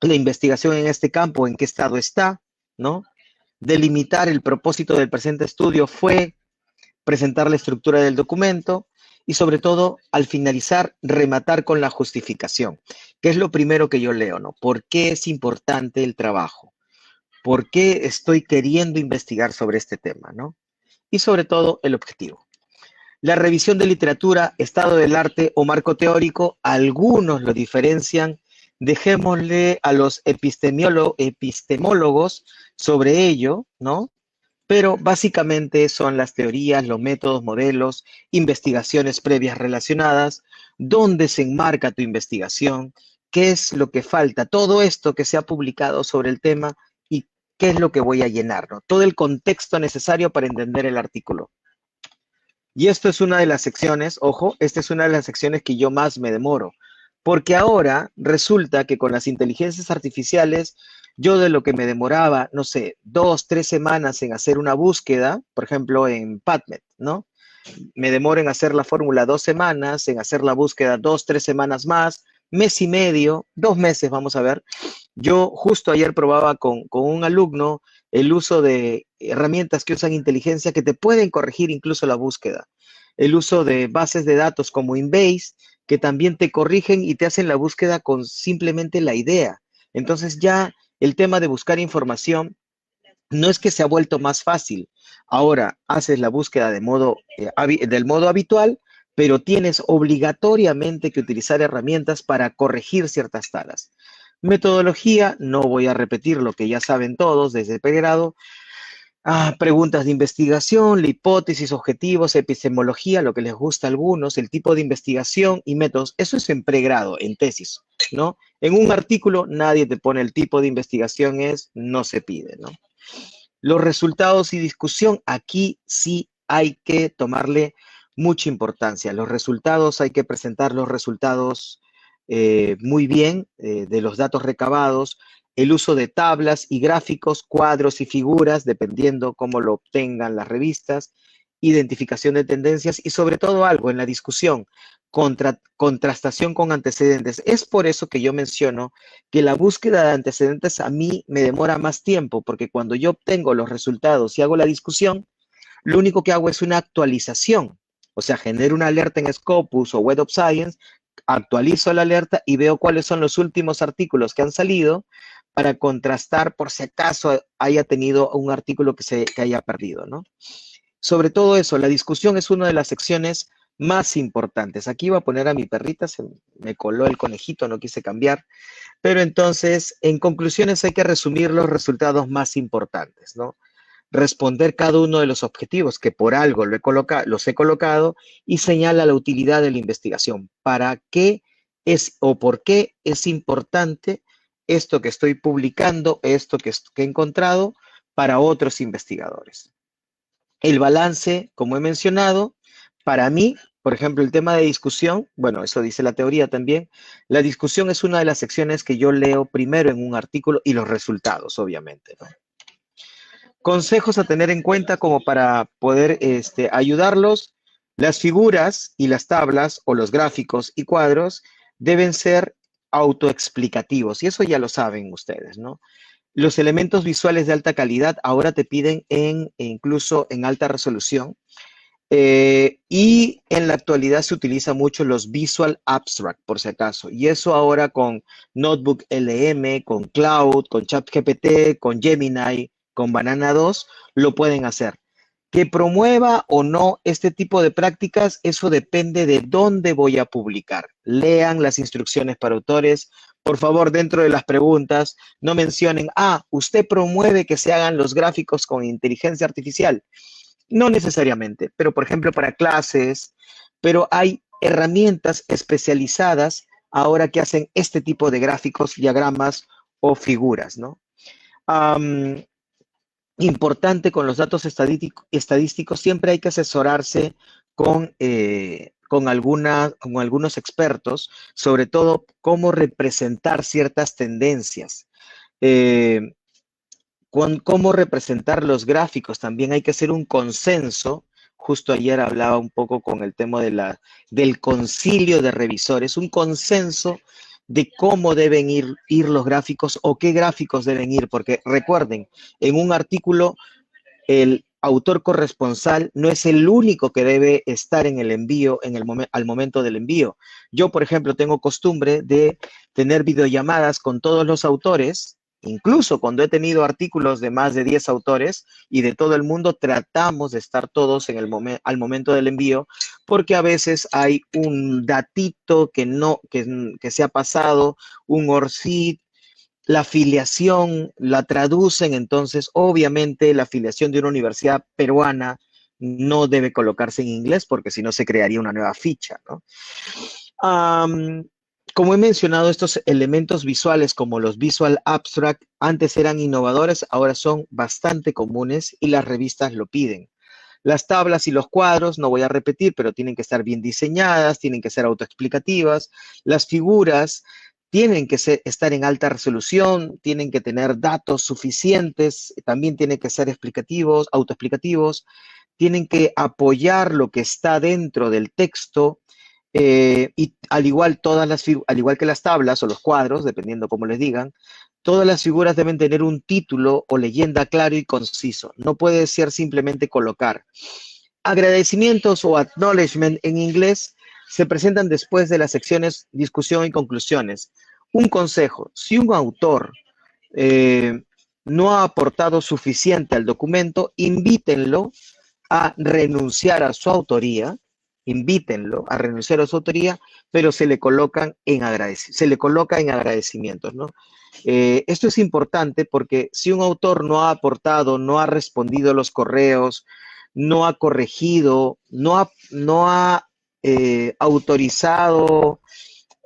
la investigación en este campo, en qué estado está, ¿no? Delimitar el propósito del presente estudio fue presentar la estructura del documento y sobre todo, al finalizar, rematar con la justificación, que es lo primero que yo leo, ¿no? ¿Por qué es importante el trabajo? ¿Por qué estoy queriendo investigar sobre este tema, ¿no? Y sobre todo, el objetivo. La revisión de literatura, estado del arte o marco teórico, algunos lo diferencian. Dejémosle a los epistemólogos sobre ello, ¿no? Pero básicamente son las teorías, los métodos, modelos, investigaciones previas relacionadas, dónde se enmarca tu investigación, qué es lo que falta, todo esto que se ha publicado sobre el tema y qué es lo que voy a llenar, ¿no? Todo el contexto necesario para entender el artículo. Y esto es una de las secciones, ojo, esta es una de las secciones que yo más me demoro, porque ahora resulta que con las inteligencias artificiales, yo de lo que me demoraba, no sé, 2, 3 semanas en hacer una búsqueda, por ejemplo, en PubMed, ¿no? Me demoro en hacer la fórmula 2 semanas, en hacer la búsqueda 2, 3 semanas más, mes y medio, 2 meses, vamos a ver. Yo justo ayer probaba con un alumno el uso de herramientas que usan inteligencia que te pueden corregir incluso la búsqueda. El uso de bases de datos como Inbase, que también te corrigen y te hacen la búsqueda con simplemente la idea. Entonces ya el tema de buscar información no es que se ha vuelto más fácil. Ahora haces la búsqueda del modo habitual, pero tienes obligatoriamente que utilizar herramientas para corregir ciertas talas. Metodología, no voy a repetir lo que ya saben todos desde pregrado. Preguntas de investigación, la hipótesis, objetivos, epistemología, lo que les gusta a algunos, el tipo de investigación y métodos. Eso es en pregrado, en tesis, ¿no? En un artículo nadie te pone el tipo de investigación, no se pide, ¿no? Los resultados y discusión, aquí sí hay que tomarle mucha importancia. Los resultados, hay que presentar los resultados muy bien de los datos recabados, el uso de tablas y gráficos, cuadros y figuras, dependiendo cómo lo obtengan las revistas, identificación de tendencias y sobre todo algo en la discusión, contrastación con antecedentes. Es por eso que yo menciono que la búsqueda de antecedentes a mí me demora más tiempo, porque cuando yo obtengo los resultados y hago la discusión, lo único que hago es una actualización. O sea, genero una alerta en Scopus o Web of Science, actualizo la alerta y veo cuáles son los últimos artículos que han salido para contrastar por si acaso haya tenido un artículo que haya perdido, ¿no? Sobre todo eso, la discusión es una de las secciones más importantes. Aquí iba a poner a mi perrita, se me coló el conejito, no quise cambiar. Pero entonces, en conclusiones, hay que resumir los resultados más importantes, ¿no? Responder cada uno de los objetivos que por algo los he colocado y señala la utilidad de la investigación. ¿Para qué es o por qué es importante esto que estoy publicando, esto que he encontrado para otros investigadores? El balance, como he mencionado, para mí, por ejemplo, el tema de discusión, bueno, eso dice la teoría también, la discusión es una de las secciones que yo leo primero en un artículo y los resultados, obviamente, ¿no? consejos a tener en cuenta como para poder ayudarlos. Las figuras y las tablas o los gráficos y cuadros deben ser autoexplicativos y eso ya lo saben ustedes, ¿no? Los elementos visuales de alta calidad ahora te piden incluso en alta resolución. Y en la actualidad se utiliza mucho los Visual Abstract, por si acaso. Y eso ahora con Notebook LM, con Cloud, con ChatGPT, con Gemini, con Banana 2, lo pueden hacer. Que promueva o no este tipo de prácticas, eso depende de dónde voy a publicar. Lean las instrucciones para autores. Por favor, dentro de las preguntas, no mencionen, usted promueve que se hagan los gráficos con inteligencia artificial. No necesariamente, pero por ejemplo para clases, pero hay herramientas especializadas ahora que hacen este tipo de gráficos, diagramas o figuras, ¿no? Um, Importante con los datos estadísticos, siempre hay que asesorarse con algunos expertos, sobre todo cómo representar ciertas tendencias. Eh, con cómo representar los gráficos. También hay que hacer un consenso. Justo ayer hablaba un poco con el tema del concilio de revisores, un consenso de cómo deben ir los gráficos o qué gráficos deben ir, porque recuerden, en un artículo el autor corresponsal no es el único que debe estar en el envío al momento del envío. Yo, por ejemplo, tengo costumbre de tener videollamadas con todos los autores, incluso cuando he tenido artículos de más de 10 autores y de todo el mundo, tratamos de estar todos al momento del envío, porque a veces hay un datito que se ha pasado, un ORCID, la afiliación la traducen, entonces obviamente la afiliación de una universidad peruana no debe colocarse en inglés porque si no se crearía una nueva ficha, ¿no? Como he mencionado, estos elementos visuales como los Visual Abstract antes eran innovadores, ahora son bastante comunes y las revistas lo piden. Las tablas y los cuadros, no voy a repetir, pero tienen que estar bien diseñadas, tienen que ser autoexplicativas. Las figuras tienen que estar en alta resolución, tienen que tener datos suficientes, también tienen que ser explicativos, autoexplicativos, tienen que apoyar lo que está dentro del texto, y al igual que las tablas o los cuadros, dependiendo cómo les digan, todas las figuras deben tener un título o leyenda claro y conciso. No puede ser simplemente colocar. Agradecimientos o acknowledgement en inglés se presentan después de las secciones discusión y conclusiones. Un consejo, si un autor eh, no ha aportado suficiente al documento, invítenlo a renunciar a su autoría, invítenlo a renunciar a su autoría, pero se le coloca en agradecimientos, ¿no? Esto es importante porque si un autor no ha aportado, no ha respondido a los correos, no ha corregido, no ha autorizado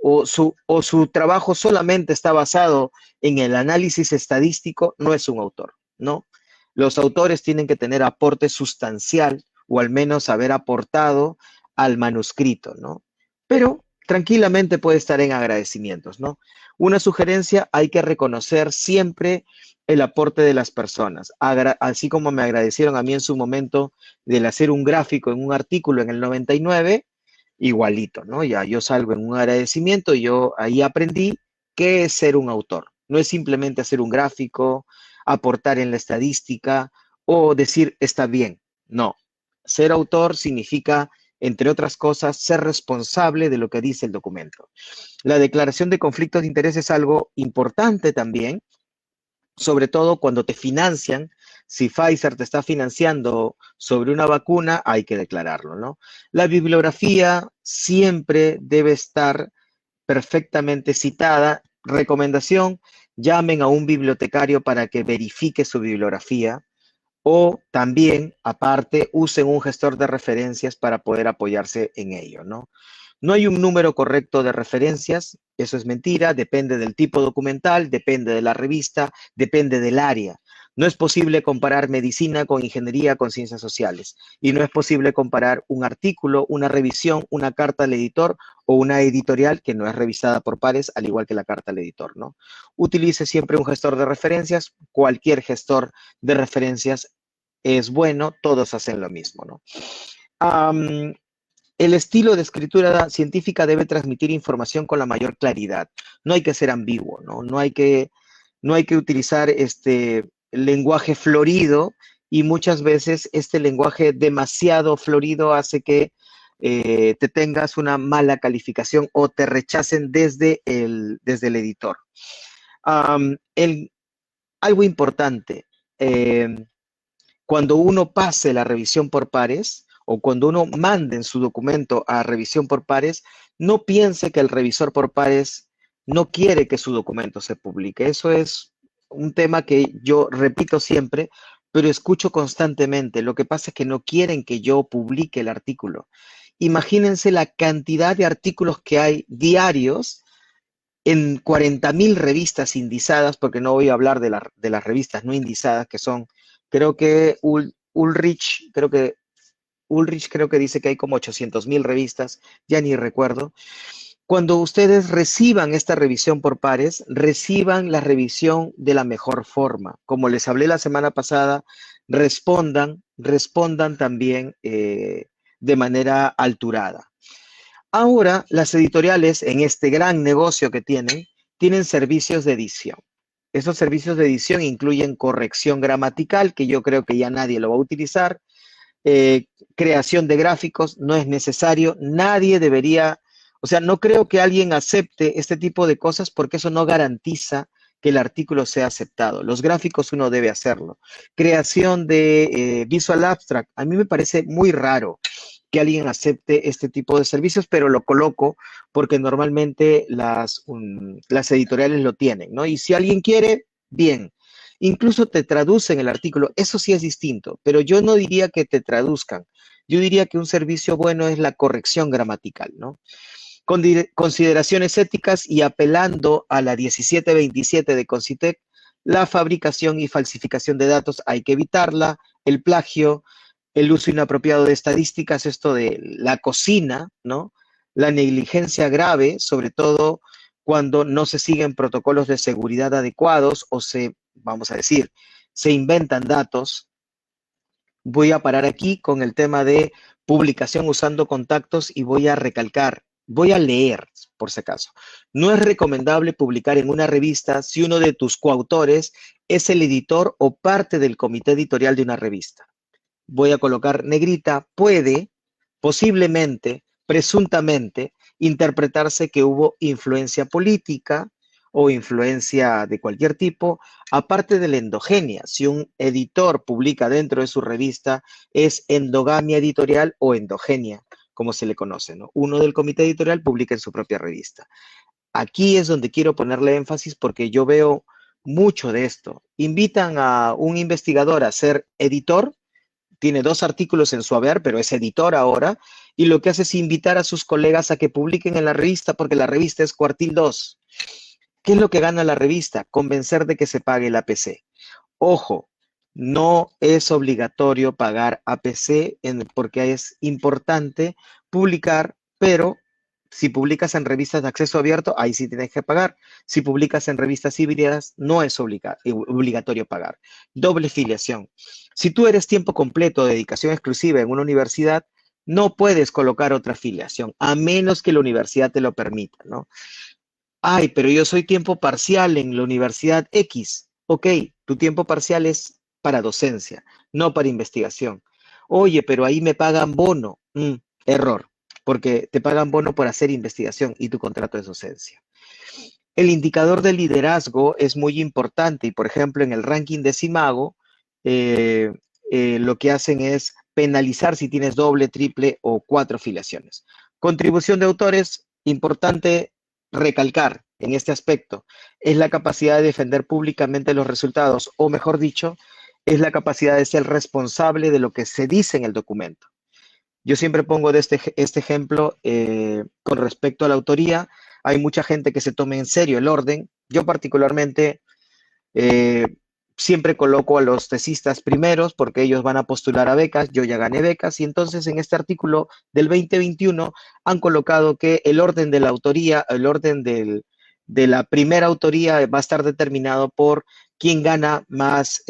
o su trabajo solamente está basado en el análisis estadístico, no es un autor, ¿no? Los autores tienen que tener aporte sustancial o al menos haber aportado al manuscrito, ¿no? Pero tranquilamente puede estar en agradecimientos, ¿no? Una sugerencia, hay que reconocer siempre el aporte de las personas, así como me agradecieron a mí en su momento del hacer un gráfico en un artículo en el 99, igualito, ¿no? Ya yo salgo en un agradecimiento y yo ahí aprendí qué es ser un autor. No es simplemente hacer un gráfico, aportar en la estadística o decir está bien. No. Ser autor significa, entre otras cosas, ser responsable de lo que dice el documento. La declaración de conflictos de interés es algo importante también, sobre todo cuando te financian. Si Pfizer te está financiando sobre una vacuna, hay que declararlo, ¿no? La bibliografía siempre debe estar perfectamente citada. Recomendación, llamen a un bibliotecario para que verifique su bibliografía o también, aparte, usen un gestor de referencias para poder apoyarse en ello, ¿no? No hay un número correcto de referencias, eso es mentira, depende del tipo documental, depende de la revista, depende del área. No es posible comparar medicina con ingeniería, con ciencias sociales. Y no es posible comparar un artículo, una revisión, una carta al editor o una editorial que no es revisada por pares, al igual que la carta al editor, ¿no? Utilice siempre un gestor de referencias. Cualquier gestor de referencias es bueno, todos hacen lo mismo, ¿no? Um, el estilo de escritura científica debe transmitir información con la mayor claridad. No hay que ser ambiguo, ¿no? No hay que utilizar este lenguaje florido, y muchas veces este lenguaje demasiado florido hace que te tengas una mala calificación o te rechacen desde el editor. Um, el, algo importante, eh, cuando uno pase la revisión por pares o cuando uno mande su documento a revisión por pares, no piense que el revisor por pares no quiere que su documento se publique. Eso es un tema que yo repito siempre, pero escucho constantemente. Lo que pasa es que no quieren que yo publique el artículo. Imagínense la cantidad de artículos que hay diarios en 40.000 revistas indizadas, porque no voy a hablar de las revistas no indizadas, que son, creo que Ulrich creo que dice que hay como 800.000 revistas, ya ni recuerdo. Cuando ustedes reciban esta revisión por pares, reciban la revisión de la mejor forma. Como les hablé la semana pasada, respondan también de manera alturada. Ahora, las editoriales, en este gran negocio que tienen servicios de edición. Esos servicios de edición incluyen corrección gramatical, que yo creo que ya nadie lo va a utilizar, eh, creación de gráficos, no es necesario, nadie debería, o sea, no creo que alguien acepte este tipo de cosas porque eso no garantiza que el artículo sea aceptado. Los gráficos uno debe hacerlo. Creación de Visual Abstract, a mí me parece muy raro que alguien acepte este tipo de servicios, pero lo coloco porque normalmente las editoriales lo tienen, ¿no? Y si alguien quiere, bien. Incluso te traducen el artículo, eso sí es distinto, pero yo no diría que te traduzcan. Yo diría que un servicio bueno es la corrección gramatical, ¿no? Con consideraciones éticas y apelando a la 1727 de Concitec, la fabricación y falsificación de datos hay que evitarla, el plagio, el uso inapropiado de estadísticas, esto de la cocina, ¿no? La negligencia grave, sobre todo cuando no se siguen protocolos de seguridad adecuados o vamos a decir, se inventan datos. Voy a parar aquí con el tema de publicación usando contactos y voy a recalcar, voy a leer, por si acaso. No es recomendable publicar en una revista si uno de tus coautores es el editor o parte del comité editorial de una revista. Voy a colocar negrita, puede, posiblemente, presuntamente, interpretarse que hubo influencia política o influencia de cualquier tipo, aparte de la endogenia. Si un editor publica dentro de su revista, es endogamia editorial o endogenia, como se le conoce, ¿no? Uno del comité editorial publica en su propia revista. Aquí es donde quiero ponerle énfasis porque yo veo mucho de esto. Invitan a un investigador a ser editor, tiene 2 artículos en su haber, pero es editor ahora, y lo que hace es invitar a sus colegas a que publiquen en la revista, porque la revista es cuartil 2. ¿Qué es lo que gana la revista? Convencer de que se pague el APC. Ojo, no es obligatorio pagar APC porque es importante publicar, pero si publicas en revistas de acceso abierto, ahí sí tienes que pagar. Si publicas en revistas híbridas, no es obligatorio pagar. Doble filiación. Si tú eres tiempo completo de dedicación exclusiva en una universidad, no puedes colocar otra filiación, a menos que la universidad te lo permita, ¿no? Ay, pero yo soy tiempo parcial en la universidad X. Ok, tu tiempo parcial es para docencia, no para investigación. Oye, pero ahí me pagan bono. Error, porque te pagan bono por hacer investigación y tu contrato es docencia. El indicador de liderazgo es muy importante y, por ejemplo, en el ranking de Simago, eh, lo que hacen es penalizar si tienes doble, triple o 4 filiaciones. Contribución de autores, importante recalcar en este aspecto, es la capacidad de defender públicamente los resultados, o mejor dicho, es la capacidad de ser responsable de lo que se dice en el documento. Yo siempre pongo de este ejemplo con respecto a la autoría. Hay mucha gente que se toma en serio el orden. Yo particularmente, eh, siempre coloco a los tesistas primeros porque ellos van a postular a becas, yo ya gané becas y entonces en este artículo del 2021 han colocado que el orden de la autoría, de la primera autoría va a estar determinado por quién gana más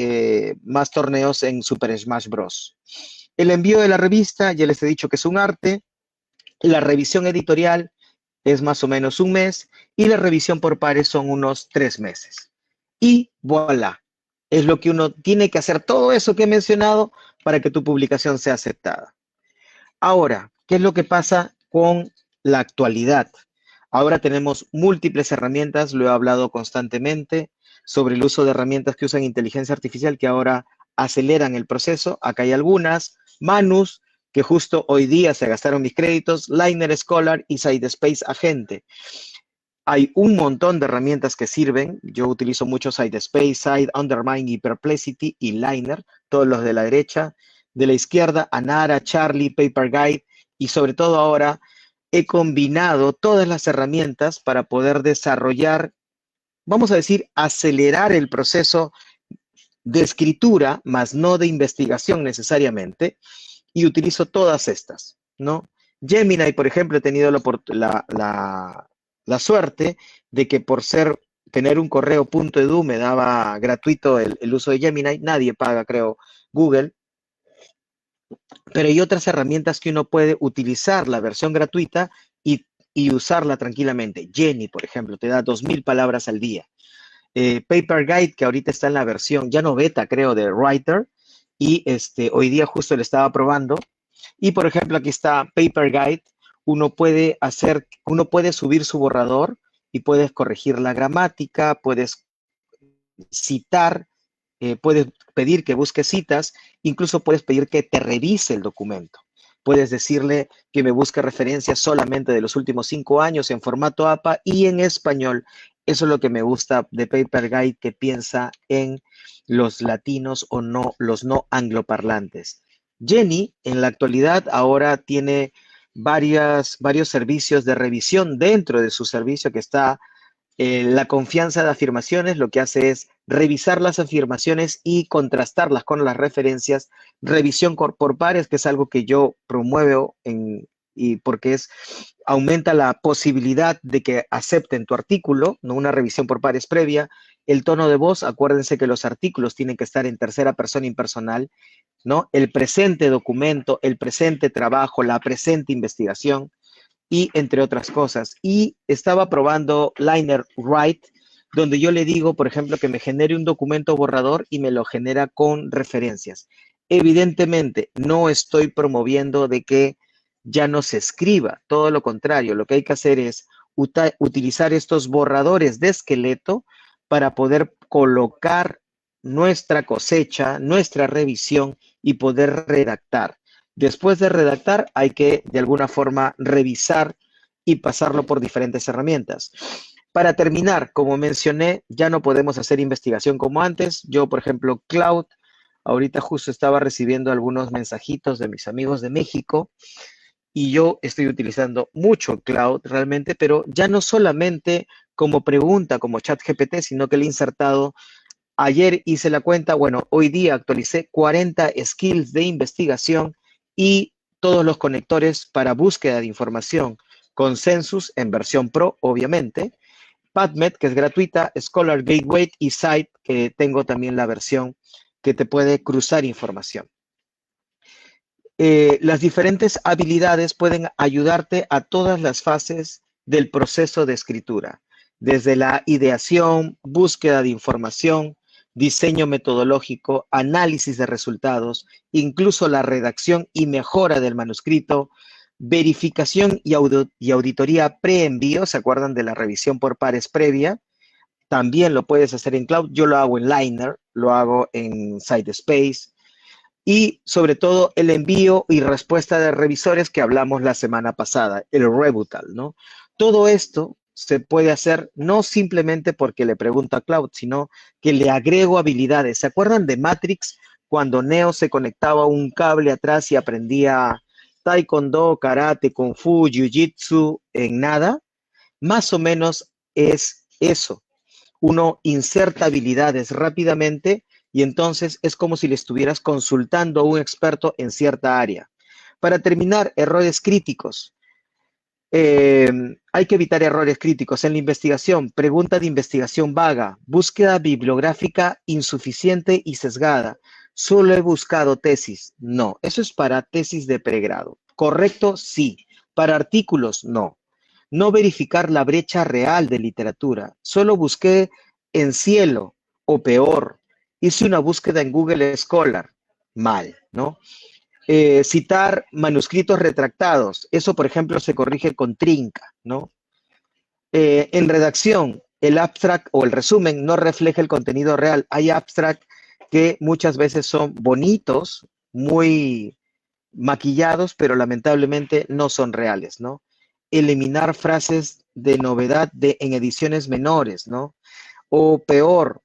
torneos en Super Smash Bros. El envío de la revista, ya les he dicho que es un arte, la revisión editorial es más o menos un mes y la revisión por pares son unos 3 meses. Y voilà, es lo que uno tiene que hacer, todo eso que he mencionado para que tu publicación sea aceptada. Ahora, ¿qué es lo que pasa con la actualidad? Ahora tenemos múltiples herramientas, lo he hablado constantemente sobre el uso de herramientas que usan inteligencia artificial que ahora aceleran el proceso. Acá hay algunas, Manus, que justo hoy día se gastaron mis créditos, Liner Scholar y SideSpace Agente. Hay un montón de herramientas que sirven. Yo utilizo mucho SideSpace, Side, Undermine y Perplexity y Liner, todos los de la derecha. De la izquierda, Anara, Charlie, Paper Guide y sobre todo ahora he combinado todas las herramientas para poder desarrollar, vamos a decir, acelerar el proceso de escritura, más no de investigación necesariamente, y utilizo todas estas, ¿no? Gemini, por ejemplo, he tenido la suerte de que por tener un correo .edu me daba gratuito el uso de Gemini, nadie paga, creo, Google, pero hay otras herramientas que uno puede utilizar la versión gratuita y usarla tranquilamente. Jenny, por ejemplo, te da 2000 palabras al día. Paper Guide, que ahorita está en la versión, ya no beta, creo, de Writer, y hoy día justo le estaba probando. Y, por ejemplo, aquí está Paper Guide. Uno puede subir su borrador y puedes corregir la gramática, puedes citar, puedes pedir que busque citas, incluso puedes pedir que te revise el documento. Puedes decirle que me busque referencias solamente de los últimos 5 años en formato APA y en español. Eso es lo que me gusta de Paper Guide, que piensa en los latinos o no, los no angloparlantes. Jenny, en la actualidad, ahora tiene varios servicios de revisión dentro de su servicio que está la confianza de afirmaciones. Lo que hace es revisar las afirmaciones y contrastarlas con las referencias. Revisión por pares, que es algo que yo promuevo y porque aumenta la posibilidad de que acepten tu artículo, no una revisión por pares previa. El tono de voz, acuérdense que los artículos tienen que estar en tercera persona impersonal, ¿no? El presente documento, el presente trabajo, la presente investigación y entre otras cosas. Y estaba probando Liner Write, donde yo le digo, por ejemplo, que me genere un documento borrador y me lo genera con referencias. Evidentemente, no estoy promoviendo de que ya no se escriba, todo lo contrario, lo que hay que hacer es utilizar estos borradores de esqueleto para poder colocar nuestra cosecha, nuestra revisión y poder redactar. Después de redactar, hay que de alguna forma revisar y pasarlo por diferentes herramientas. Para terminar, como mencioné, ya no podemos hacer investigación como antes. Yo, por ejemplo, Cloud, ahorita justo estaba recibiendo algunos mensajitos de mis amigos de México y yo estoy utilizando mucho Cloud realmente, pero ya no solamente como pregunta, como ChatGPT, sino que le he insertado. Ayer hice la cuenta, bueno, hoy día actualicé 40 skills de investigación y todos los conectores para búsqueda de información. Consensus en versión Pro, obviamente. PubMed, que es gratuita, Scholar Gateway y Site, que tengo también la versión que te puede cruzar información. Las diferentes habilidades pueden ayudarte a todas las fases del proceso de escritura, desde la ideación, búsqueda de información, diseño metodológico, análisis de resultados, incluso la redacción y mejora del manuscrito, verificación y auditoría pre-envío. ¿Se acuerdan de la revisión por pares previa? También lo puedes hacer en Cloud. Yo lo hago en Liner, lo hago en SideSpace. Y sobre todo el envío y respuesta de revisores que hablamos la semana pasada, el rebuttal, ¿no? Todo esto se puede hacer no simplemente porque le pregunto a Cloud, sino que le agrego habilidades. ¿Se acuerdan de Matrix cuando Neo se conectaba a un cable atrás y aprendía taekwondo, karate, kung fu, jiu-jitsu en nada? Más o menos es eso. Uno inserta habilidades rápidamente y entonces es como si le estuvieras consultando a un experto en cierta área. Para terminar, errores críticos. Eh, Hay que evitar errores críticos en la investigación. Pregunta de investigación vaga. Búsqueda bibliográfica insuficiente y sesgada. Solo he buscado tesis. No, eso es para tesis de pregrado. ¿Correcto? Sí. Para artículos, no. No verificar la brecha real de literatura. Solo busqué en Cielo o peor. Hice una búsqueda en Google Scholar. Mal, ¿no? Citar manuscritos retractados. Eso, por ejemplo, se corrige con trinca, ¿no? En redacción, el abstract o el resumen no refleja el contenido real. Hay abstract que muchas veces son bonitos, muy maquillados, pero lamentablemente no son reales, ¿no? Eliminar frases de novedad en ediciones menores, ¿no? O peor,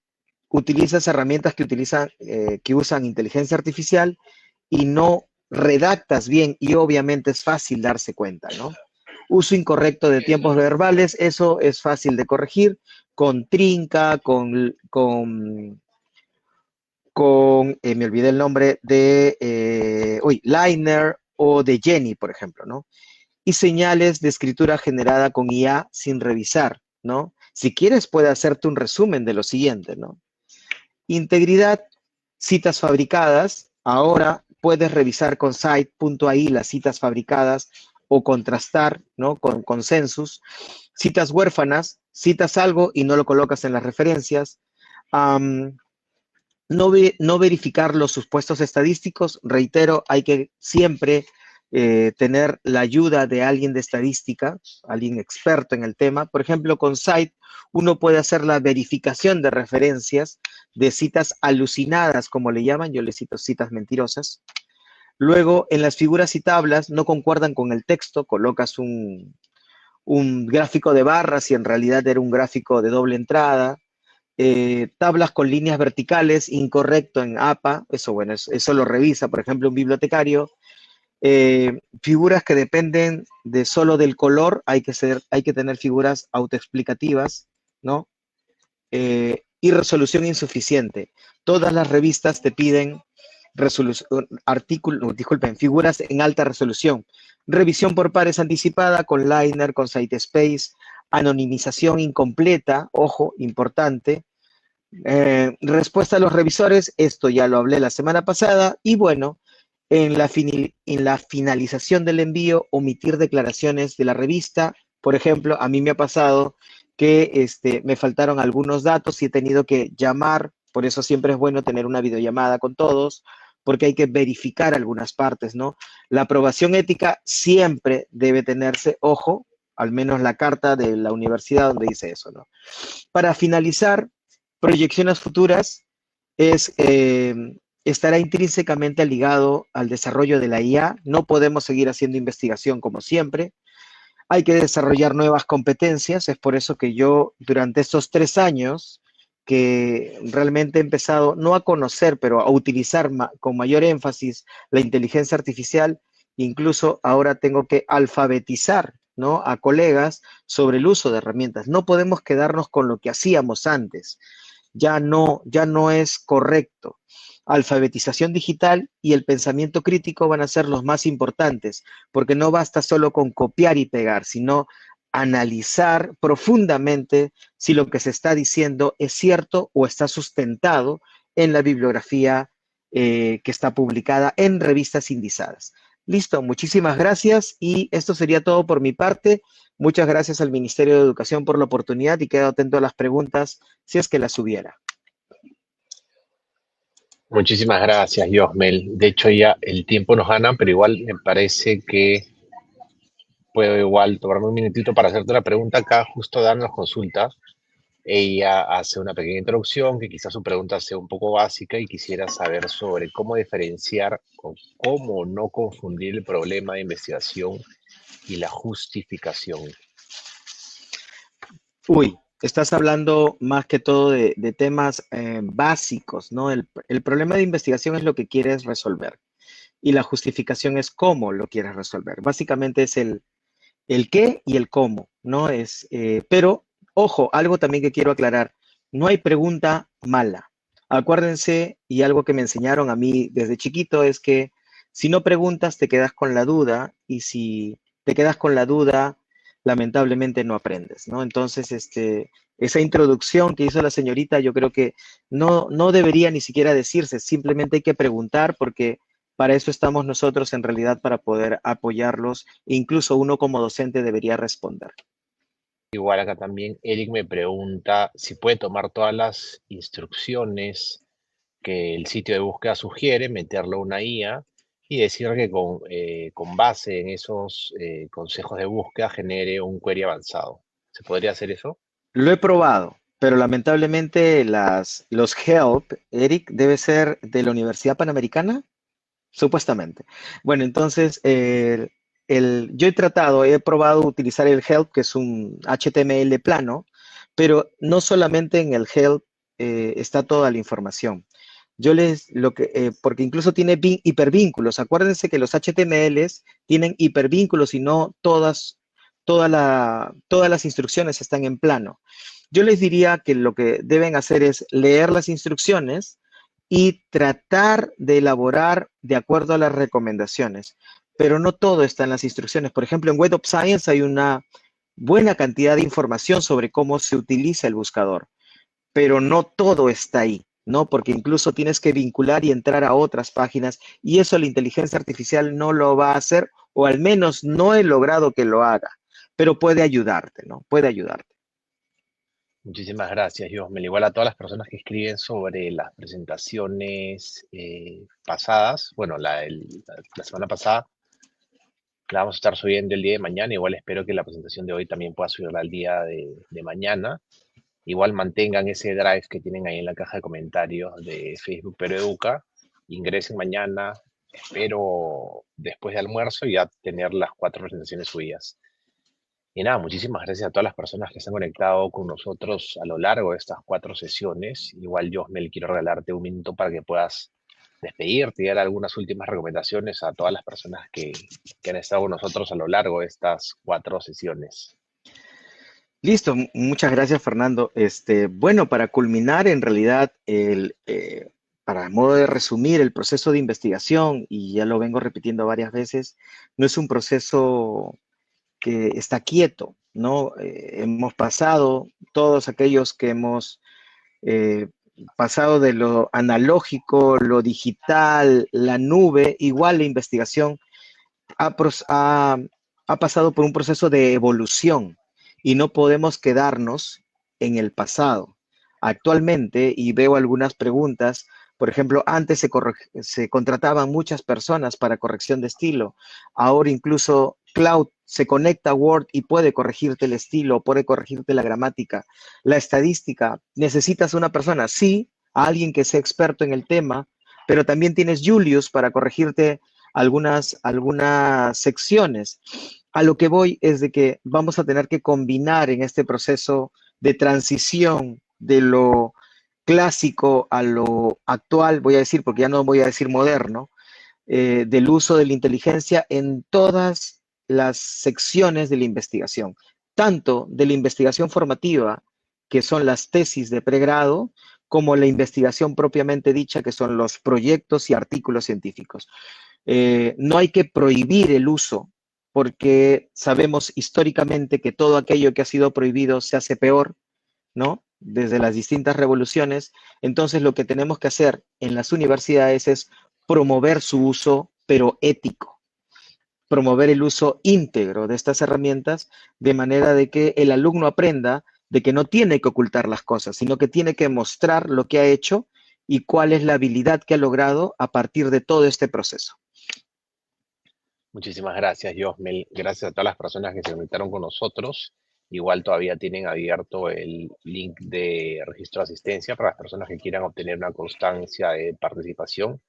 utilizas herramientas que usan inteligencia artificial y no redactas bien y obviamente es fácil darse cuenta, ¿no? Uso incorrecto de tiempos verbales, eso es fácil de corregir con trinca, me olvidé el nombre de, Liner o de Jenny, por ejemplo, ¿no? Y señales de escritura generada con IA sin revisar, ¿no? Si quieres, puede hacerte un resumen de lo siguiente, ¿no? Integridad, citas fabricadas. Ahora puedes revisar con site.ai las citas fabricadas o contrastar, ¿no? Con consensus. Citas huérfanas, citas algo y no lo colocas en las referencias. Um, no verificar los supuestos estadísticos. Reitero, hay que siempre tener la ayuda de alguien de estadística, alguien experto en el tema. Por ejemplo, con Site uno puede hacer la verificación de referencias de citas alucinadas, como le llaman, yo le cito citas mentirosas. Luego, en las figuras y tablas no concuerdan con el texto, colocas un gráfico de barras y en realidad era un gráfico de doble entrada. Tablas con líneas verticales, incorrecto en APA, eso bueno, eso lo revisa, por ejemplo, un bibliotecario. Figuras que dependen de solo del color, hay que tener figuras autoexplicativas, ¿no? Y resolución insuficiente. Todas las revistas te piden figuras en alta resolución. Revisión por pares anticipada con Liner, con Sitespace, anonimización incompleta, ojo, importante. Respuesta a los revisores, esto ya lo hablé la semana pasada, y bueno, en la finalización del envío, omitir declaraciones de la revista. Por ejemplo, a mí me ha pasado que me faltaron algunos datos y he tenido que llamar, por eso siempre es bueno tener una videollamada con todos, porque hay que verificar algunas partes, ¿no? La aprobación ética siempre debe tenerse, ojo, al menos la carta de la universidad donde dice eso, ¿no? Para finalizar, proyecciones futuras estará intrínsecamente ligado al desarrollo de la IA. No podemos seguir haciendo investigación como siempre. Hay que desarrollar nuevas competencias. Es por eso que yo durante estos 3 años que realmente he empezado no a conocer, pero a utilizar con mayor énfasis la inteligencia artificial, incluso ahora tengo que alfabetizar, ¿no?, a colegas sobre el uso de herramientas. No podemos quedarnos con lo que hacíamos antes. Ya no es correcto. Alfabetización digital y el pensamiento crítico van a ser los más importantes, porque no basta solo con copiar y pegar, sino analizar profundamente si lo que se está diciendo es cierto o está sustentado en la bibliografía que está publicada en revistas indizadas. Listo, muchísimas gracias y esto sería todo por mi parte. Muchas gracias al Ministerio de Educación por la oportunidad y quedo atento a las preguntas si es que las hubiera. Muchísimas gracias, Yosmel. De hecho, ya el tiempo nos gana, pero igual me parece que puedo igual tomarme un minutito para hacerte una pregunta acá, justo darnos consulta. Ella hace una pequeña introducción, que quizás su pregunta sea un poco básica y quisiera saber sobre cómo diferenciar o cómo no confundir el problema de investigación y la justificación. Uy, estás hablando más que todo de temas básicos, ¿no? El problema de investigación es lo que quieres resolver y la justificación es cómo lo quieres resolver. Básicamente es el qué y el cómo, ¿no? Pero, ojo, algo también que quiero aclarar, no hay pregunta mala. acuérdense, y algo que me enseñaron a mí desde chiquito es que si no preguntas te quedas con la duda y si te quedas con la duda, lamentablemente no aprendes, ¿no? Entonces, esa introducción que hizo la señorita, yo creo que no debería ni siquiera decirse, simplemente hay que preguntar porque para eso estamos nosotros en realidad, para poder apoyarlos, e incluso uno como docente debería responder. Igual acá también Eric me pregunta si puede tomar todas las instrucciones que el sitio de búsqueda sugiere, meterlo a una IA y decir que con base en esos consejos de búsqueda genere un query avanzado. ¿Se podría hacer eso? Lo he probado, pero lamentablemente los help, Eric, debe ser de la Universidad Panamericana, supuestamente. Bueno, entonces, yo he probado utilizar el help, que es un HTML plano, pero no solamente en el help está toda la información. Porque incluso tiene hipervínculos. Acuérdense que los HTMLs tienen hipervínculos y no todas las instrucciones están en plano. Yo les diría que lo que deben hacer es leer las instrucciones y tratar de elaborar de acuerdo a las recomendaciones, pero no todo está en las instrucciones. Por ejemplo, en Web of Science hay una buena cantidad de información sobre cómo se utiliza el buscador, pero no todo está ahí, ¿no? Porque incluso tienes que vincular y entrar a otras páginas y eso la inteligencia artificial no lo va a hacer, o al menos no he logrado que lo haga, pero puede ayudarte, ¿no? Puede ayudarte. Muchísimas gracias, Josmel. Igual a todas las personas que escriben sobre las presentaciones pasadas, bueno, la semana pasada la vamos a estar subiendo el día de mañana. Igual espero que la presentación de hoy también pueda subirla al día de mañana. Igual mantengan ese drive que tienen ahí en la caja de comentarios de Facebook Pero Educa. Ingresen mañana, espero después de almuerzo ya tener las 4 presentaciones subidas. Y nada, muchísimas gracias a todas las personas que se han conectado con nosotros a lo largo de estas 4 sesiones. Igual, Josmel, quiero regalarte un minuto para que puedas despedirte y dar algunas últimas recomendaciones a todas las personas que han estado con nosotros a lo largo de estas 4 sesiones. Listo, muchas gracias, Fernando. Bueno, para culminar, en realidad, para modo de resumir, el proceso de investigación, y ya lo vengo repitiendo varias veces, no es un proceso que está quieto, ¿no? Hemos pasado, todos aquellos que hemos eh, pasado de lo analógico, lo digital, la nube, igual la investigación ha, ha pasado por un proceso de evolución y no podemos quedarnos en el pasado. Actualmente, y veo algunas preguntas, por ejemplo, antes se contrataban muchas personas para corrección de estilo. Ahora incluso Cloud se conecta a Word y puede corregirte el estilo, puede corregirte la gramática. La estadística, necesitas una persona, sí, a alguien que sea experto en el tema, pero también tienes Julius para corregirte algunas secciones. A lo que voy es de que vamos a tener que combinar en este proceso de transición de lo clásico a lo actual, voy a decir, porque ya no voy a decir moderno, del uso de la inteligencia en todas las secciones de la investigación, tanto de la investigación formativa, que son las tesis de pregrado, como la investigación propiamente dicha, que son los proyectos y artículos científicos. No hay que prohibir el uso, porque sabemos históricamente que todo aquello que ha sido prohibido se hace peor, ¿no? Desde las distintas revoluciones. Entonces, lo que tenemos que hacer en las universidades es promover su uso, pero ético, promover el uso íntegro de estas herramientas, de manera de que el alumno aprenda de que no tiene que ocultar las cosas, sino que tiene que mostrar lo que ha hecho y cuál es la habilidad que ha logrado a partir de todo este proceso. Muchísimas gracias, Josmel. Gracias a todas las personas que se conectaron con nosotros. Igual todavía tienen abierto el link de registro de asistencia para las personas que quieran obtener una constancia de participación.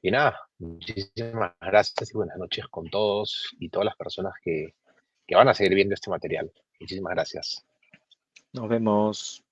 Y nada, muchísimas gracias y buenas noches con todos y todas las personas que van a seguir viendo este material. Muchísimas gracias. Nos vemos.